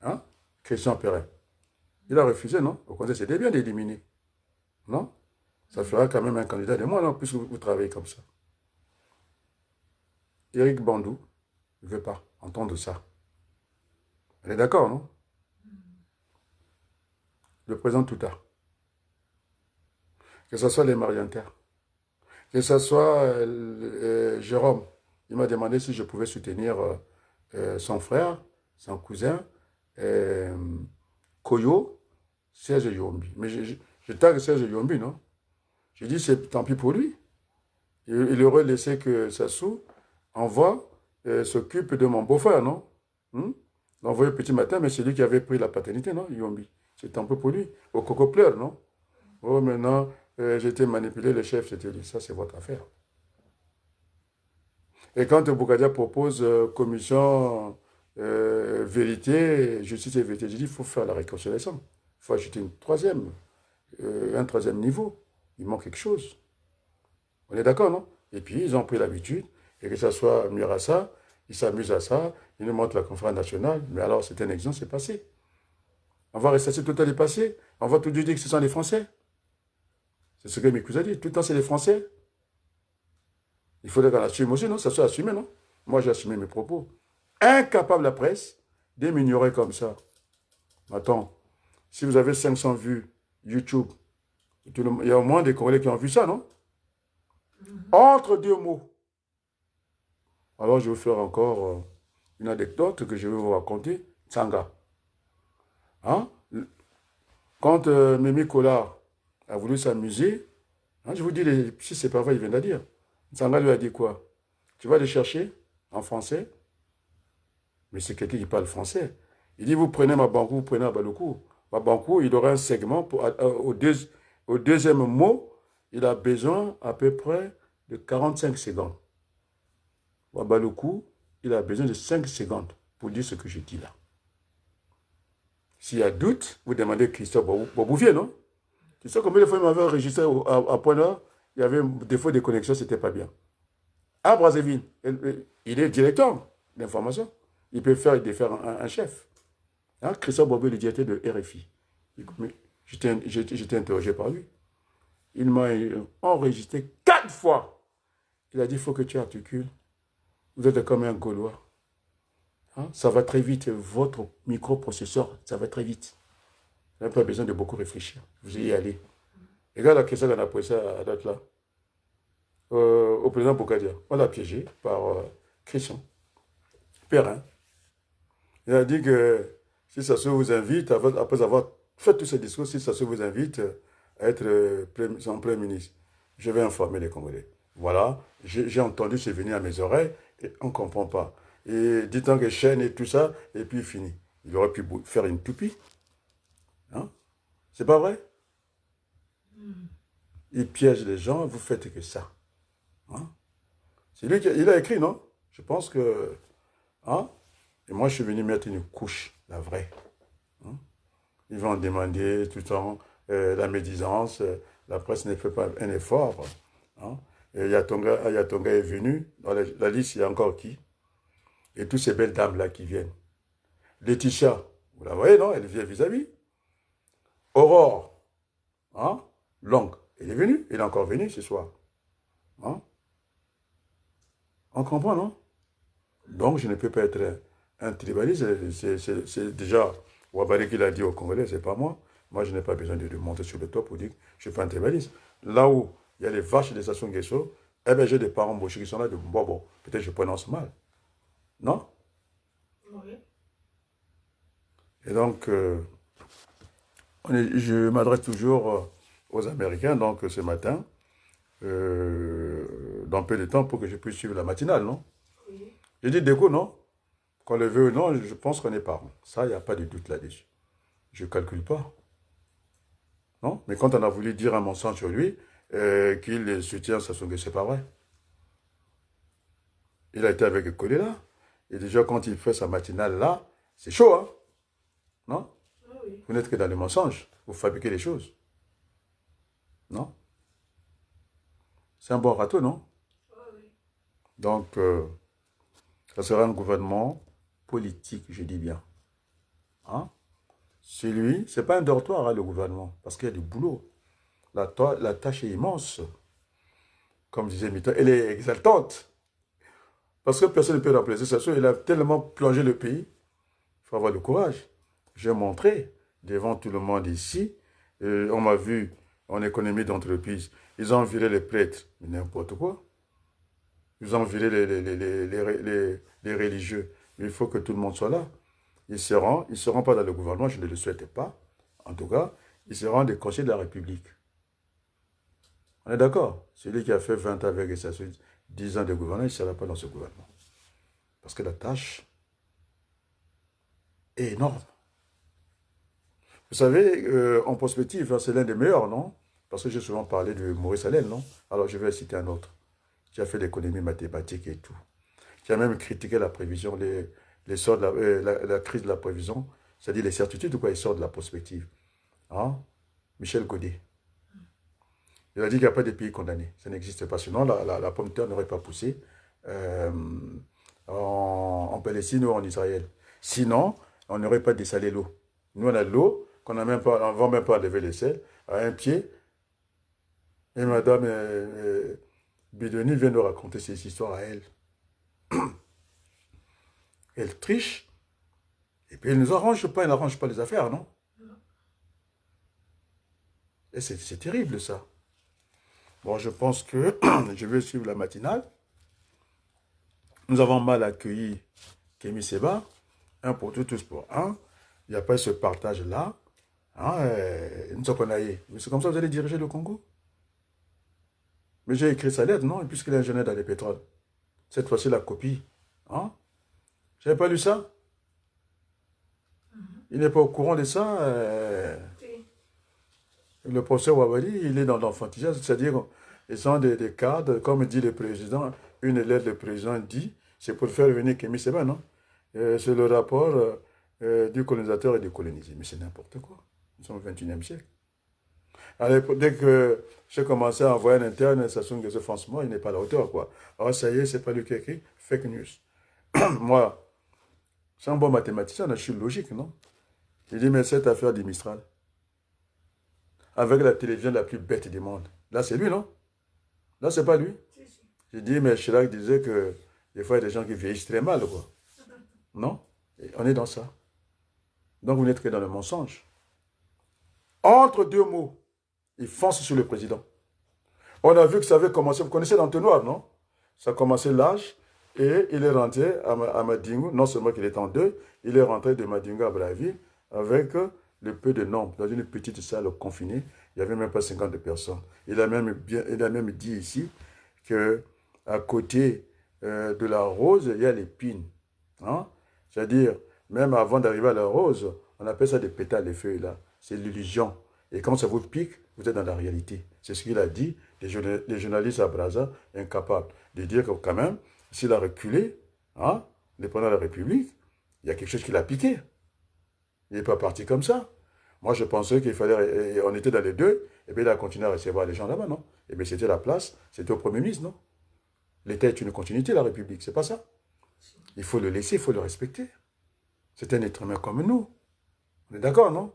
Hein? Christian Perret. Il a refusé, non? Au contraire, c'était bien d'éliminer. Non? Ça fera quand même un candidat de moi, non? Puisque vous travaillez comme ça. Éric Bandou ne veut pas entendre ça. Elle est d'accord, non? Le président Touta. Que ce soit les Mariantaires. Que ce soit Jérôme. Il m'a demandé si je pouvais soutenir son frère, son cousin, Koyo, Serge Yombi. Mais je tague Serge Yombi, non? Je dis, c'est tant pis pour lui. Il aurait laissé que Sassou s'occupe de mon beau-frère, non? L'envoyer petit matin, mais c'est lui qui avait pris la paternité, non? Yombi. C'est un peu pour lui. Au coco pleure, non? Oh, maintenant, j'ai été manipulé, le chef, c'était lui. Ça, c'est votre affaire. Et quand Bougadia propose commission vérité, justice et vérité, je dis, il faut faire la réconciliation. Il faut ajouter un troisième niveau. Il manque quelque chose. On est d'accord, non? Et puis, ils ont pris l'habitude, et que ce soit Murassa, ils s'amusent à ça, ils nous montrent la conférence nationale, mais alors c'est un exemple, c'est passé. On va rester tout le temps les passés, on va tout dire que ce sont les Français. C'est ce que mes cousins disent, tout le temps c'est les Français. Il faudrait qu'on assume aussi, non? Ça soit assumé, non? Moi, j'ai assumé mes propos. Incapable la presse de m'ignorer comme ça. Attends, si vous avez 500 vues YouTube, il y a au moins des Congolais qui ont vu ça, non? Entre deux mots. Alors, je vais vous faire encore une anecdote que je vais vous raconter. Tsanga. Hein? Quand Mimi Collard a voulu s'amuser, hein, je vous dis, si c'est pas vrai, il vient de dire. Tsanga lui a dit quoi? Tu vas les chercher en français? Mais c'est quelqu'un qui parle français. Il dit, vous prenez ma banque, vous prenez Baloukou. Ma banque, il aura un segment. Au deuxième mot, il a besoin à peu près de 45 secondes. Baloukou, il a besoin de 5 secondes pour dire ce que je dis là. S'il y a doute, vous demandez Christophe Bobouvier, non? Tu sais combien de fois il m'avait enregistré à point là, il y avait un défaut de connexion, c'était pas bien. À Brazzaville, il est directeur d'information. Il peut faire défaire un chef. Hein? Christophe Bobé, le directeur de RFI. J'étais interrogé par lui. Il m'a enregistré 4 fois. Il a dit, il faut que tu articules. Vous êtes comme un Gaulois. Hein? Ça va très vite. Votre microprocesseur, ça va très vite. Vous n'avez pas besoin de beaucoup réfléchir. Vous y allez. Regarde la question qu'on a posée à date là. Au président Bokadia. On l'a piégé par Christian Perrin. Il a dit que si ça se vous invite, après avoir fait tous ces discours, si ça se vous invite à être son Premier ministre, je vais informer les Congolais. Voilà, j'ai entendu, c'est venu à mes oreilles, et on ne comprend pas. Et dit-on que chaîne et tout ça, et puis fini. Il aurait pu faire une toupie. Hein? C'est pas vrai? Il piège les gens, vous faites que ça. Hein? C'est lui il a écrit, non? Je pense que... Hein? Et moi, je suis venu mettre une couche, la vraie. Hein? Ils vont demander tout le temps la médisance. La presse ne fait pas un effort. Hein? Et Yatonga est venu. Dans la liste, il y a encore qui? Et toutes ces belles dames-là qui viennent. Laetitia, vous la voyez, non? Elle vient vis-à-vis. Aurore, hein? Longue, elle est venue. Elle est encore venue ce soir. Hein? On comprend, non? Donc, je ne peux pas être un tribaliste. C'est déjà Ouabari qui l'a dit aux Congolais, c'est pas moi. Moi, je n'ai pas besoin de monter sur le top pour dire que je ne suis pas un tribaliste. Là où il y a les vaches des stations Guesso, eh bien, j'ai des parents embauchés qui sont là de Bobo. Peut-être que je prononce mal. Non? Oui. Et donc, je m'adresse toujours aux Américains, donc ce matin, dans peu de temps pour que je puisse suivre la matinale, non? Oui. J'ai dit déco, non? Qu'on le veut ou non, je pense qu'on est parents. Ça, il n'y a pas de doute là-dessus. Je ne calcule pas, non? Mais quand on a voulu dire un mensonge sur lui, qu'il soutient Sassou Nguesso, c'est pas vrai. Il a été avec Collé là. Et déjà, quand il fait sa matinale là, c'est chaud, hein? Non? Ah oui. Vous n'êtes que dans le mensonge. Vous fabriquez les choses. Non? C'est un bon râteau, non? Ah oui. Donc, ça sera un gouvernement politique, je dis bien. Hein? C'est lui, c'est pas un dortoir, hein, le gouvernement, parce qu'il y a du boulot. La tâche est immense. Comme disait Mitterrand, elle est exaltante. Parce que personne ne peut remplacer ça. Il a tellement plongé le pays. Il faut avoir le courage. J'ai montré devant tout le monde ici. On m'a vu en économie d'entreprise. Ils ont viré les prêtres. Mais n'importe quoi. Ils ont viré les religieux. Mais il faut que tout le monde soit là. Ils seront pas dans le gouvernement, je ne le souhaite pas. En tout cas, ils seront des conseillers de la République. On est d'accord? Celui qui a fait 20 ans avec sa 10 ans de gouvernement, il ne sera pas dans ce gouvernement. Parce que la tâche est énorme. Vous savez, en prospective, c'est l'un des meilleurs, non? Parce que j'ai souvent parlé de Maurice Allais, non? Alors je vais citer un autre, qui a fait l'économie mathématique et tout, qui a même critiqué la prévision, les sorts de la crise de la prévision, c'est-à-dire les certitudes, quoi, ils sortent de la prospective. Hein? Michel Godet. Il a dit qu'il n'y a pas de pays condamnés. Ça n'existe pas. Sinon, la pomme de terre n'aurait pas poussé euh, en Palestine ou en Israël. Sinon, on n'aurait pas dessalé l'eau. Nous, on a de l'eau qu'on n'a même pas, on ne va même pas lever les sels à un pied. Et Madame Bidoni vient de raconter ces histoires à elle. Elle triche. Et puis elle ne nous arrange pas, elle n'arrange pas les affaires, non? Et c'est terrible, ça. Bon, je pense que je vais suivre la matinale. Nous avons mal accueilli Kémy Seba, un pour tout, tous pour un. Il n'y a pas ce partage-là. Hein, nous sommes mais c'est comme ça que vous allez diriger le Congo. Mais j'ai écrit sa lettre, non? Puisqu'il est ingénieur dans les pétroles. Cette fois-ci, la copie. Hein? Je n'avais pas lu ça. Il n'est pas au courant de ça. Si. Le professeur Wawali, il est dans l'enfantisme, c'est-à-dire, ils sont des cadres, comme dit le président, une lettre du président dit, c'est pour faire venir Kémy Seba, non? C'est le rapport du colonisateur et du colonisé. Mais c'est n'importe quoi. Nous sommes au XXIe siècle. Alors, dès que j'ai commencé à envoyer un interne, ça sonne que ce franchement, il n'est pas à la hauteur, quoi. Alors, ça y est, c'est pas lui qui a écrit, fake news. Moi, c'est un bon mathématicien, je suis logique, non? Il dit, mais cette affaire du Mistral, avec la télévision la plus bête du monde, là, c'est lui, non? Là, c'est pas lui. Si, si. J'ai dit, mais Chirac disait que des fois, il y a des gens qui vieillissent très mal, quoi. Non? Et on est dans ça. Donc, vous n'êtes que dans le mensonge. Entre deux mots, il fonce sur le président. On a vu que ça avait commencé, vous connaissez l'entonnoir, non? Ça a commencé l'âge, et il est rentré à Madingo, non seulement qu'il est en deux, il est rentré de Madingo à Brazzaville avec le peu de nombre, dans une petite salle confinée, il n'y avait même pas 50 personnes. Il a même dit ici que à côté de la rose, il y a l'épine. Hein? C'est-à-dire, même avant d'arriver à la rose, on appelle ça des pétales, les feuilles là. C'est l'illusion. Et quand ça vous pique, vous êtes dans la réalité. C'est ce qu'il a dit, les journalistes à Brazza, incapables de dire que quand même, s'il a reculé, hein, pendant la République, il y a quelque chose qui l'a piqué. Il n'est pas parti comme ça. Moi, je pensais qu'il fallait, on était dans les deux, et bien il a continué à recevoir les gens là-bas, non? Et bien c'était la place, c'était au Premier ministre, non? L'État est une continuité, la République, c'est pas ça. Il faut le laisser, il faut le respecter. C'est un être humain comme nous. On est d'accord, non?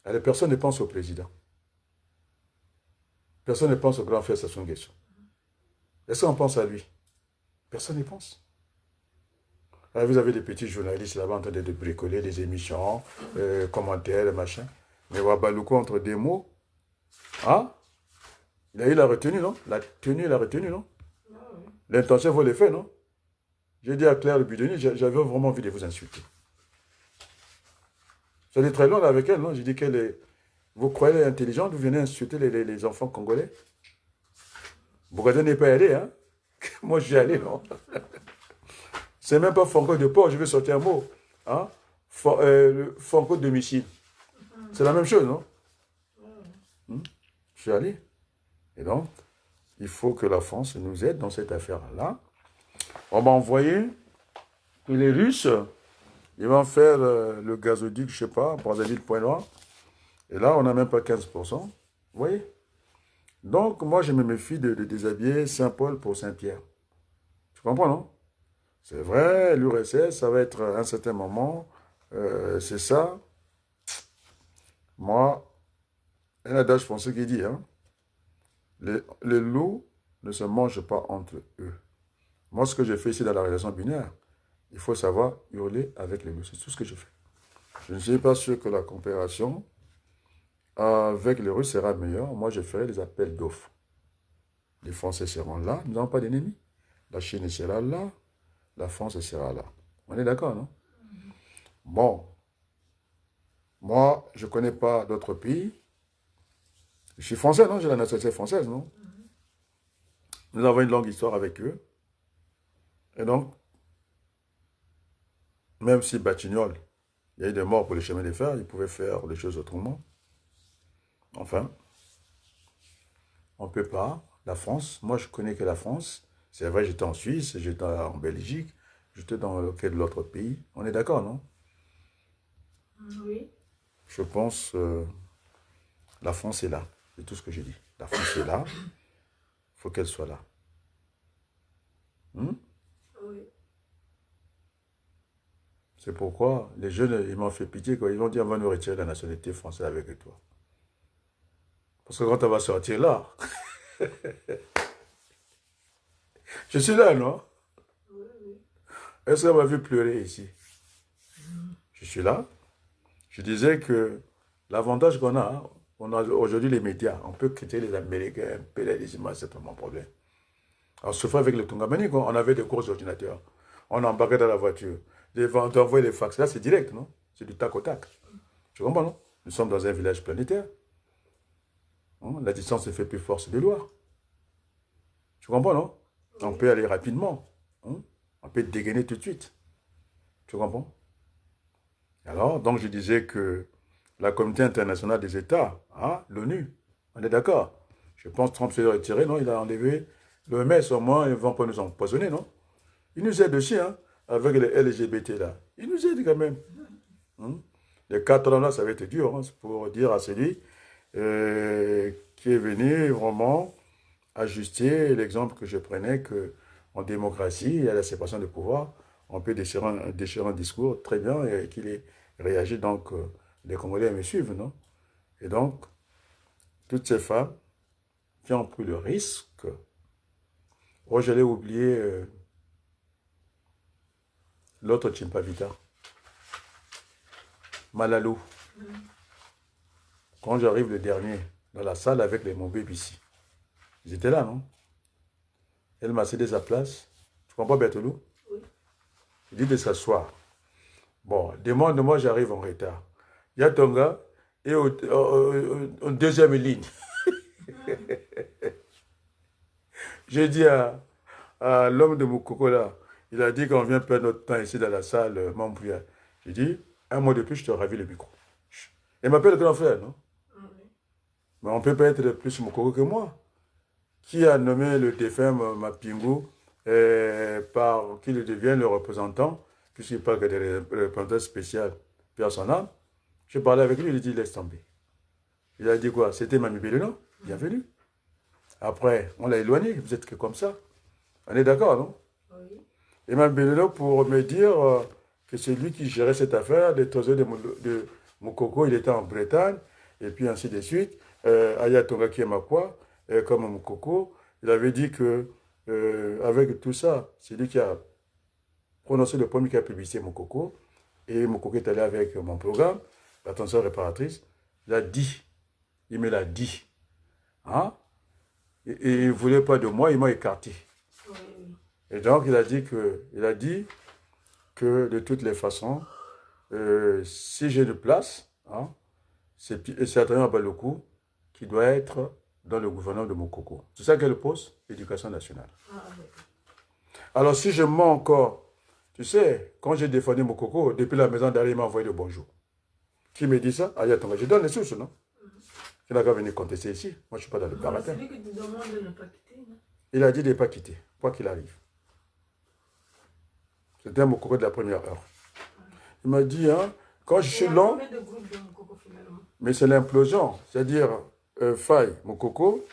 Alors, personne ne pense au président. Personne ne pense au grand frère Sassou Nguesso. Est-ce qu'on pense à lui? Personne n'y pense. Alors, vous avez des petits journalistes là-bas en train de bricoler des émissions, commentaires, machin. Mais Wabalouko entre des mots, hein? Il a eu la retenue, non? La tenue, il a retenu, non? Ah oui. L'intention vaut l'effet, non? J'ai dit à Claire le Budoni, j'avais vraiment envie de vous insulter. Ça dit très long là, avec elle, non? J'ai dit qu'elle est... Vous croyez elle est intelligente, vous venez insulter les enfants congolais? Bougadia n'est pas allé, hein? Moi, je suis allé, non? C'est même pas Franco de port, je vais sortir un mot. Hein? Franco domicile. C'est la même chose, non? Hmm? Je suis allé. Et donc, il faut que la France nous aide dans cette affaire-là. On m'a envoyé que les Russes, ils vont faire le gazoduc, je sais pas, Brazzaville, Point-Noir. Et là, on n'a même pas 15%. Vous voyez? Donc, moi, je me méfie de déshabiller Saint-Paul pour Saint-Pierre. Tu comprends, non? C'est vrai, l'URSS, ça va être à un certain moment, c'est ça. Moi, il y a un adage français qui dit, hein, les loups ne se mangent pas entre eux. Moi, ce que je fais ici dans la relation binaire, il faut savoir hurler avec les loups. C'est tout ce que je fais. Je ne suis pas sûr que la coopération avec les Russes sera meilleure. Moi, je ferai des appels d'offres. Les Français seront là, nous n'avons pas d'ennemis. La Chine sera là, la France sera là. On est d'accord, non? Bon, moi, je ne connais pas d'autres pays. Je suis français, non? J'ai la nationalité française, non? Nous avons une longue histoire avec eux. Et donc, même si Batignolles, il y a eu des morts pour les chemins de fer, ils pouvaient faire les choses autrement. Enfin, on ne peut pas. La France, moi je connais que la France. C'est vrai, j'étais en Suisse, j'étais en Belgique, j'étais dans lequel l'autre pays. On est d'accord, non? Oui. Je pense la France est là. C'est tout ce que je dis. La France est là. Il faut qu'elle soit là. Hmm? Oui. C'est pourquoi les jeunes, ils m'ont fait pitié quand ils vont dire on va nous retirer la nationalité française avec toi. Parce que quand on va sortir là, je suis là, non? Oui, oui. Est-ce qu'on m'a vu pleurer ici? Je suis là. Je disais que l'avantage qu'on a, hein, on a aujourd'hui les médias, on peut critiquer les Américains, un peu les images, c'est pas mon problème. Alors, ce fait avec le Tungamani, on avait des gros ordinateurs. On embarquait dans la voiture. On envoyait les fax. Là, c'est direct, non? C'est du tac au tac. Tu comprends, non? Nous sommes dans un village planétaire. Hein? La distance ne fait plus force de loi. Tu comprends, non? On Oui. peut aller rapidement. Hein? On peut dégainer tout de suite. Tu comprends? Alors, donc je disais que la communauté internationale des États, hein, l'ONU, on est d'accord. Je pense que Trump s'est retiré, non? Il a enlevé l'OMS, au moins, ils ne vont pas nous empoisonner, non? Il nous aide aussi, hein, avec les LGBT là. Il nous aide quand même. Hein. Les 4 ans là, ça va être dur, hein, pour dire à celui qui est venu vraiment ajuster l'exemple que je prenais que en démocratie, il y a la séparation de pouvoir. On peut déchirer un discours très bien et qu'il ait réagi. Donc, les Congolais me suivent, non? Et donc, toutes ces femmes qui ont pris le risque. Oh, j'allais oublier l'autre Chimpavita, Malalou. Quand j'arrive le dernier dans la salle avec les mon ici, ils étaient là, non? Elle m'a cédé sa place. Tu comprends, Berthelou? Oui. Il dit de s'asseoir. Bon, demande-moi, j'arrive en retard. Il y a ton gars et en deuxième ligne. J'ai dit à l'homme de Moukoko là, il a dit qu'on vient perdre notre temps ici dans la salle, membre. J'ai dit, un mois de plus, je te ravis le micro. Il m'appelle grand frère, non? Oui. Mais on peut pas être plus Moukoko que moi. Qui a nommé le défunt Mapingu par qui devient le représentant, puisqu'il parle que des représentants spéciaux, Pierre son âme. Je parlais avec lui, il a dit laisse tomber. Il a dit quoi? C'était Mami Beleno, bienvenue. Après, on l'a éloigné, vous êtes que comme ça. On est d'accord, non? Oui. Et Mami Beleno pour me dire que c'est lui qui gérait cette affaire, des trésors de Moukoko, il était en Bretagne, et puis ainsi de suite. Ayatonga Kiemakwa, comme Moukoko, il avait dit que avec tout ça, c'est lui qui a prononcé le premier qui a publié Moukoko, et Moukoko est allé avec mon programme, l'attention réparatrice, il a dit, il me l'a dit, hein? Et il ne voulait pas de moi, il m'a écarté. Oui. Et donc il a dit que de toutes les façons, si j'ai une place, Hein? C'est Adrien Balokou qui doit être dans le gouvernement de Mokoko. C'est ça qu'elle pose, l'éducation nationale. Ah, oui. Alors si je mens encore, tu sais, quand j'ai défendu Mokoko, depuis la maison d'arrêt, il m'a envoyé le bonjour. Qui me dit ça? Ah, attends, je donne les sources, non? Tu n'as qu'à venir contester ici. Moi, je ne suis pas dans le C'est baratin. lui qui te demande de ne pas quitter. Non? Il a dit de ne pas quitter, quoi qu'il arrive. C'était un Mokoko de la première heure. Il m'a dit, hein, quand je suis long, combien de groupes de Mokoko finalement? mais c'est l'implosion. C'est-à-dire, Faye, Mokoko,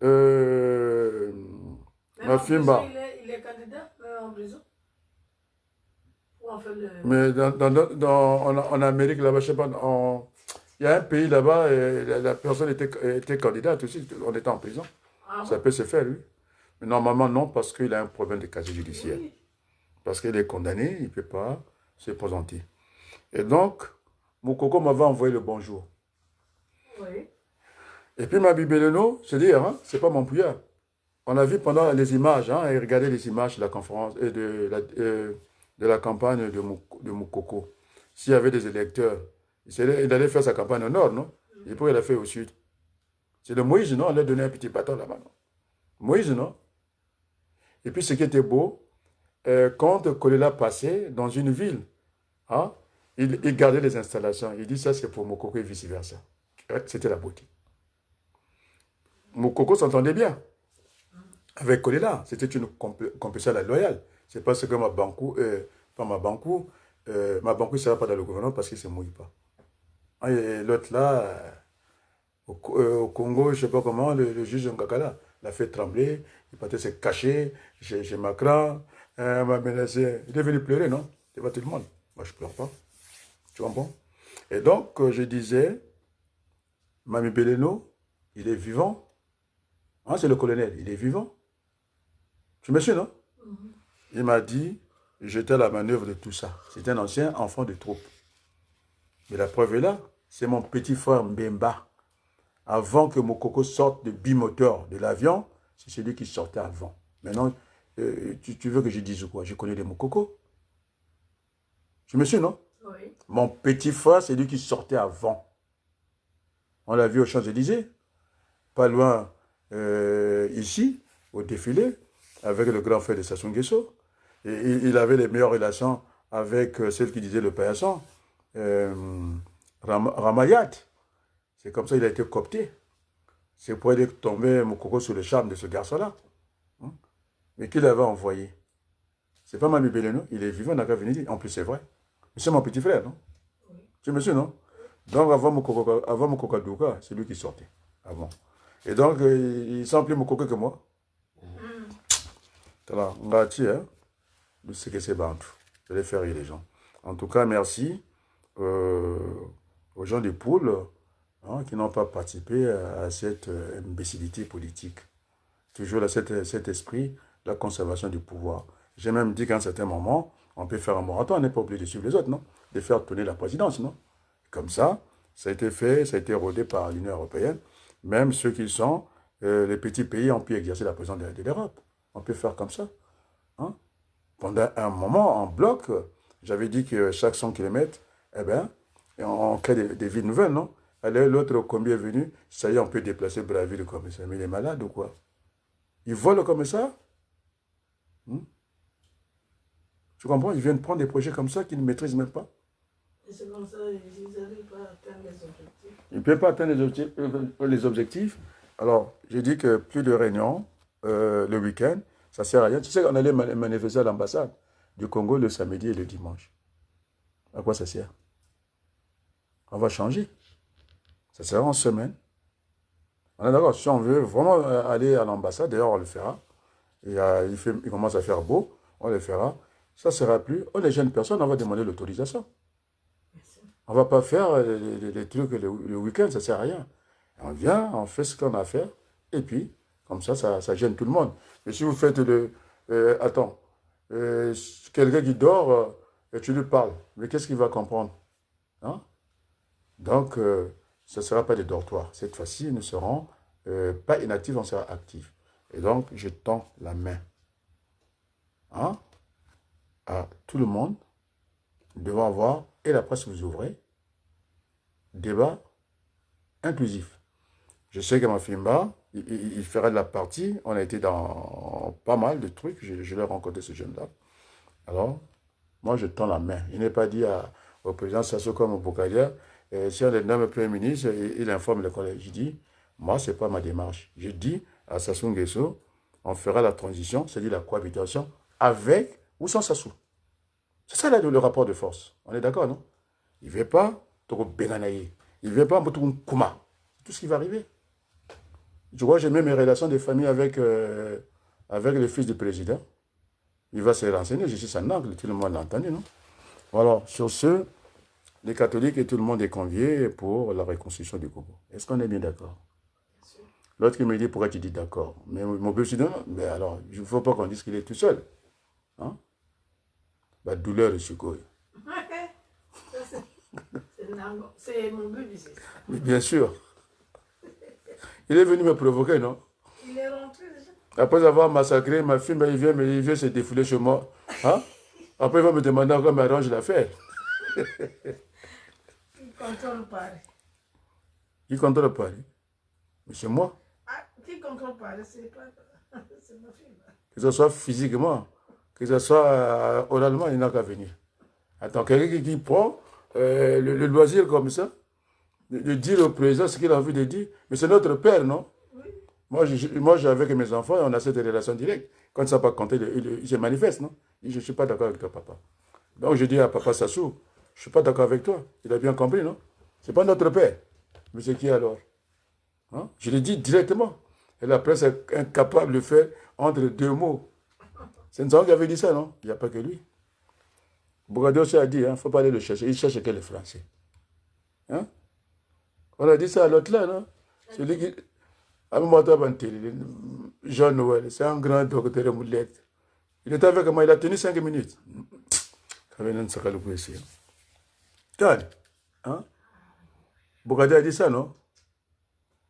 Même en prison, Mafimba. il est candidat, même en prison. Ou en fait le... Mais en Amérique, là-bas, je sais pas, il y a un pays là-bas, et la personne était candidate aussi, on était en prison. Ah Ça bon? peut se faire, lui. Mais normalement, non, parce qu'il a un problème de casier judiciaire. Oui. Parce qu'il est condamné, il ne peut pas se présenter. Et donc, Moukoko m'avait envoyé le bonjour. Oui. Et puis, ma Bibeleno, c'est dire, hein, c'est pas mon pouillard. On a vu pendant les images, hein, et regardez les images de la conférence, de la campagne de Moukoko. S'il y avait des électeurs, il allait faire sa campagne au nord, non? Et pourquoi il a fait au sud? C'est de Moïse, non? On lui a donné un petit bâton là-bas, non? Moïse, non? Et puis, ce qui était beau, quand Kolela passait dans une ville, hein, il gardait les installations. Il dit ça, c'est pour Mokoko et vice-versa. C'était la beauté. Mokoko s'entendait bien avec Kolela. C'était une compétition loyale. C'est parce que ma banque ne sera pas dans le gouvernement parce qu'il ne se mouille pas. Ah, et l'autre là, au Congo, je ne sais pas comment, le juge Ngakala l'a fait trembler. Il partait se cacher chez Macron. M'a menacé. Il est venu pleurer, non? Devant tout le monde. Moi, je ne pleure pas. Tu comprends? Et donc, je disais, Mami Beleno, il est vivant. Hein, c'est le colonel, il est vivant. Tu me suis, non? Il m'a dit, j'étais à la manœuvre de tout ça. C'est un ancien enfant de troupe. Mais la preuve est là. C'est mon petit frère Mbemba. Avant que Mokoko sorte de bimoteur de l'avion, c'est celui qui sortait avant. Maintenant, tu veux que je dise quoi? Je connais les Mokoko. Tu me suis, non? Oui. Mon petit frère, c'est lui qui sortait avant. On l'a vu aux Champs-Élysées, pas loin ici, au défilé, avec le grand frère de Sassou Nguesso. Et il avait les meilleures relations avec celle qui disait le paillasson, Ramayat. C'est comme ça qu'il a été coopté. C'est pour aller tomber Mokoko sur le charme de ce garçon-là. Hein? Mais qui l'avait envoyé? C'est pas Mami Beleno, il est vivant, on n'a qu'à venir dire. En plus, c'est vrai. Mais c'est mon petit frère, non? Oui. Tu me suis, non? Donc, avant Mokoko Douka, c'est lui qui sortait. Avant. Et donc, il sent plus Mokoko que moi. Voilà, on va tirer, hein? C'est que c'est bantou. Je vais faire rire les gens. En tout cas, merci aux gens des poules, hein, qui n'ont pas participé à cette imbécilité politique. Toujours là, cet esprit de la conservation du pouvoir. J'ai même dit qu'à un certain moment, on peut faire un moratoire, on n'est pas obligé de suivre les autres, non? De faire tourner la présidence, non? Comme ça a été fait, ça a été rodé par l'Union européenne. Même ceux qui sont les petits pays ont pu exercer la présidence de l'Europe. On peut faire comme ça. Hein? Pendant un moment, en bloc, j'avais dit que chaque 100 km, eh ben, on crée des villes nouvelles, non? Allez, l'autre combien est venu, ça y est, on peut déplacer Braville comme ça. Mais il est malade ou quoi? Ils volent comme ça? Hmm? Tu comprends? Ils viennent prendre des projets comme ça qu'ils ne maîtrisent même pas. Et c'est comme ça, ils n'arrivent pas à atteindre les objectifs. Ils ne peuvent pas atteindre les objectifs. Alors, j'ai dit que plus de réunions le week-end, ça ne sert à rien. Tu sais qu'on allait manifester à l'ambassade du Congo le samedi et le dimanche. À quoi ça sert? On va changer. Ça sert en semaine. On est d'accord, si on veut vraiment aller à l'ambassade, d'ailleurs on le fera. Et, il commence à faire beau, on le fera. Ça ne sera plus. Oh, les jeunes personnes, on va demander l'autorisation. On ne va pas faire les trucs le week-end, ça ne sert à rien. On vient, on fait ce qu'on a à faire, et puis, comme ça gêne tout le monde. Mais si vous faites attends, quelqu'un qui dort, et tu lui parles, mais qu'est-ce qu'il va comprendre? Hein? Donc, ce ne sera pas des dortoirs. Cette fois-ci, nous ne serons pas inactifs, on sera actifs. Et donc, je tends la main, hein, à tout le monde. Nous devons avoir, et la presse vous ouvrez, débat inclusif. Je sais que ma Fimba, il fera de la partie. On a été dans pas mal de trucs. Je l'ai rencontré, ce jeune-là. Alors, moi, je tends la main. Il n'est pas dit au président Sassou comme au Boukadia, si on est nommé Premier ministre, il informe le collège. Je dis, moi, ce n'est pas ma démarche. Je dis à Sassou Nguesso, on fera la transition, c'est-à-dire la cohabitation, avec ou sans Sassou. C'est ça là, le rapport de force. On est d'accord, non? Il ne veut pas Toko Benganaye. Il ne veut pas Moutou Kouma. Tout ce qui va arriver. Je vois, j'ai même mes relations de famille avec le fils du président. Il va se renseigner, je suis son oncle, tout le monde l'a entendu, non? Voilà, sur ce, les catholiques et tout le monde est convié pour la reconstruction du Congo. Est-ce qu'on est bien d'accord? L'autre qui me dit, pourquoi tu dis d'accord? Mais mon père, je dis, non, mais alors, il ne faut pas qu'on dise qu'il est tout seul. Hein? La douleur de Sukoy. C'est mon but ici. Bien sûr. Il est venu me provoquer, non? Il est rentré déjà. Après avoir massacré ma fille, il vient se défouler chez moi. Hein? Après, il va me demander encore m'arrange l'affaire. Il contrôle Paris. Qui contrôle Paris? Mais c'est moi. Ah, qui contrôle Paris? C'est pas... c'est ma fille. Que ce soit physiquement, que ce soit oralement, il n'a qu'à venir. Attends, quelqu'un qui prend le loisir comme ça, de dire au président ce qu'il a envie de dire, mais c'est notre père, non? Oui. Moi, avec mes enfants, on a cette relation directe. Quand ça n'a pas compté, il se manifeste, non? Je ne suis pas d'accord avec toi, papa. Donc je dis à papa Sassou, je ne suis pas d'accord avec toi. Il a bien compris, non? Ce n'est pas notre père. Mais c'est qui alors? Hein? Je l'ai dit directement. Et la presse est incapable de faire entre deux mots. C'est Nzango qui avait dit ça, non? Il n'y a pas que lui. Bougadio aussi a dit, il ne faut pas aller le chercher. Il cherche que les Français. Hein? On a dit ça à l'autre là, non? Celui qui... Jean Noël, c'est un grand docteur de Moulette. Il était avec moi, il a tenu 5 minutes. Hein? Bougadio a dit ça, non?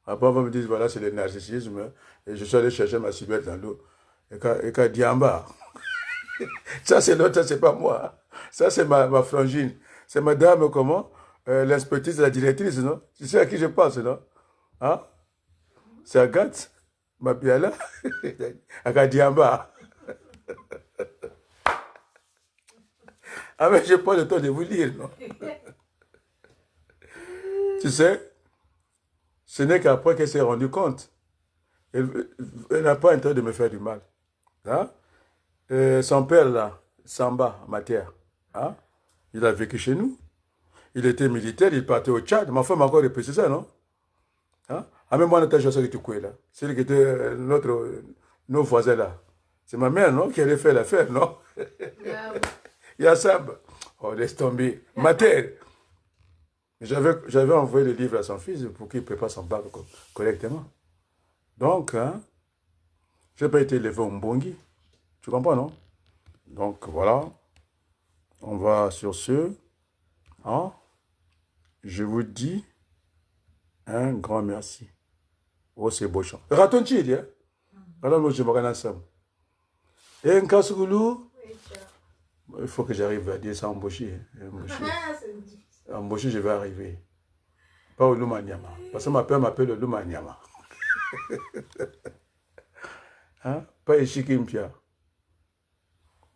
Après, on va me dire, voilà, c'est le narcissisme. Et je suis allé chercher ma cigarette dans l'eau. Et qu'a dit en bas. Ça, c'est l'autre, ça, c'est pas moi. Ça, c'est ma frangine. C'est madame, comment? L'inspectrice de la directrice, non? Tu sais à qui je pense, non? Hein? C'est Agathe, ma biala. Elle a dit en bas. Ah, mais je n'ai pas le temps de vous lire, non? Tu sais, ce n'est qu'après qu'elle s'est rendue compte. Elle n'a pas intérêt de me faire du mal. Hein? Son père, là, Samba, Mater, hein? Il a vécu chez nous. Il était militaire, il partait au Tchad. Ma femme m'a encore répété ça, non? Hein? Ah, même moi, Natacha Saritukou, là. C'est qui était nos voisins, là. C'est ma mère, non? Qui allait faire l'affaire, non? Il y a Samba. Oh, laisse tomber. Mater. J'avais envoyé le livre à son fils pour qu'il prépare son bac correctement. Donc, hein, je n'ai pas été élevé au Mbongi. Tu comprends, non? Donc, voilà. On va sur ce. Hein? Je vous dis un grand merci. Oh, c'est beau chant. Raton-tu, hein? Alors, je me regarde ensemble. Et un casse-goulou? Il faut que j'arrive à dire ça en Boshi. En Boshi, je vais arriver. Pas au Lumanyama. Parce que ma père m'appelle le Lumanyama. Hein? Pas Ishiki Mpia.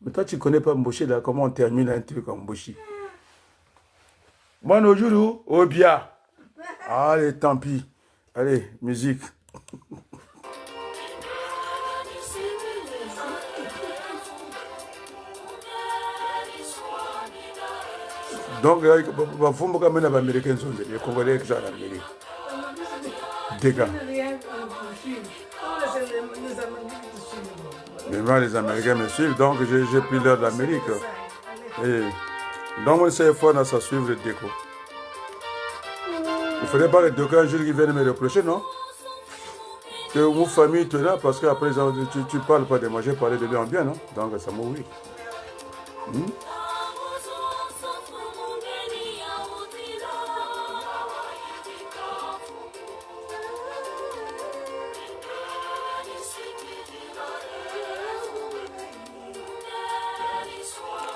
Mais toi, tu ne connais pas Mboshi, là, comment on termine un truc en Mboshi. Moi, nos jours, Obia. Allez, tant pis. Allez, musique. Donc, il faut que les Américains sont les Congolais qui sont en Amérique. Dégâts. Maintenant, les Américains me suivent, donc j'ai pris l'heure de l'Amérique. Donc, on essaie fort à suivre le déco. Il ne faudrait pas que déco un jour qui vienne me reprocher, non? Que vos familles te là, parce qu'après, tu ne parles pas de moi, j'ai parlé de lui en bien, non? Donc, ça m'oublie.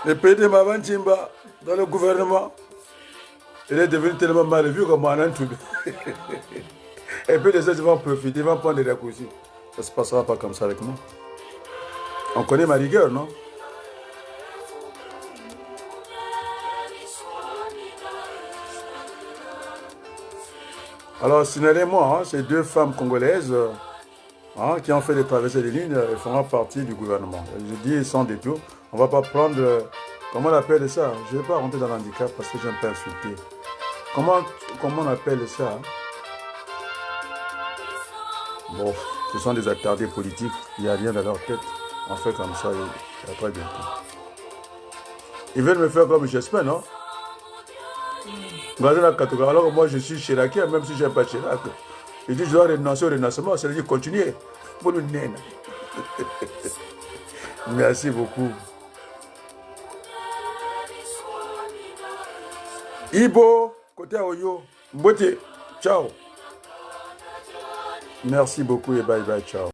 Le pays de Mavanchimba, dans le gouvernement, Il est devenu tellement mal vu comme un tout. Et puis les autres vont profiter, ils vont prendre des raccourcis. Ça ne se passera pas comme ça avec moi. On connaît ma rigueur, non? Alors, signalez-moi, hein, ces deux femmes congolaises qui ont fait des traversées des lignes, elles feront partie du gouvernement. Je dis sans détour, on ne va pas prendre, comment on appelle ça? Je ne vais pas rentrer dans l'handicap parce que je n'aime pas insulter. Comment on appelle ça? Bon, ce sont des attardés politiques, il n'y a rien dans leur tête. On fait comme ça et très bientôt. Ils veulent me faire comme j'espère, non? Alors que moi je suis Chiraquien, même si je n'aime pas Chirac. Il dit je dois renoncer au renoncement, c'est-à-dire continuer. Pour le nez. Merci beaucoup. Ibo, côté Oyo, Mbote, ciao. Merci beaucoup et bye bye, ciao.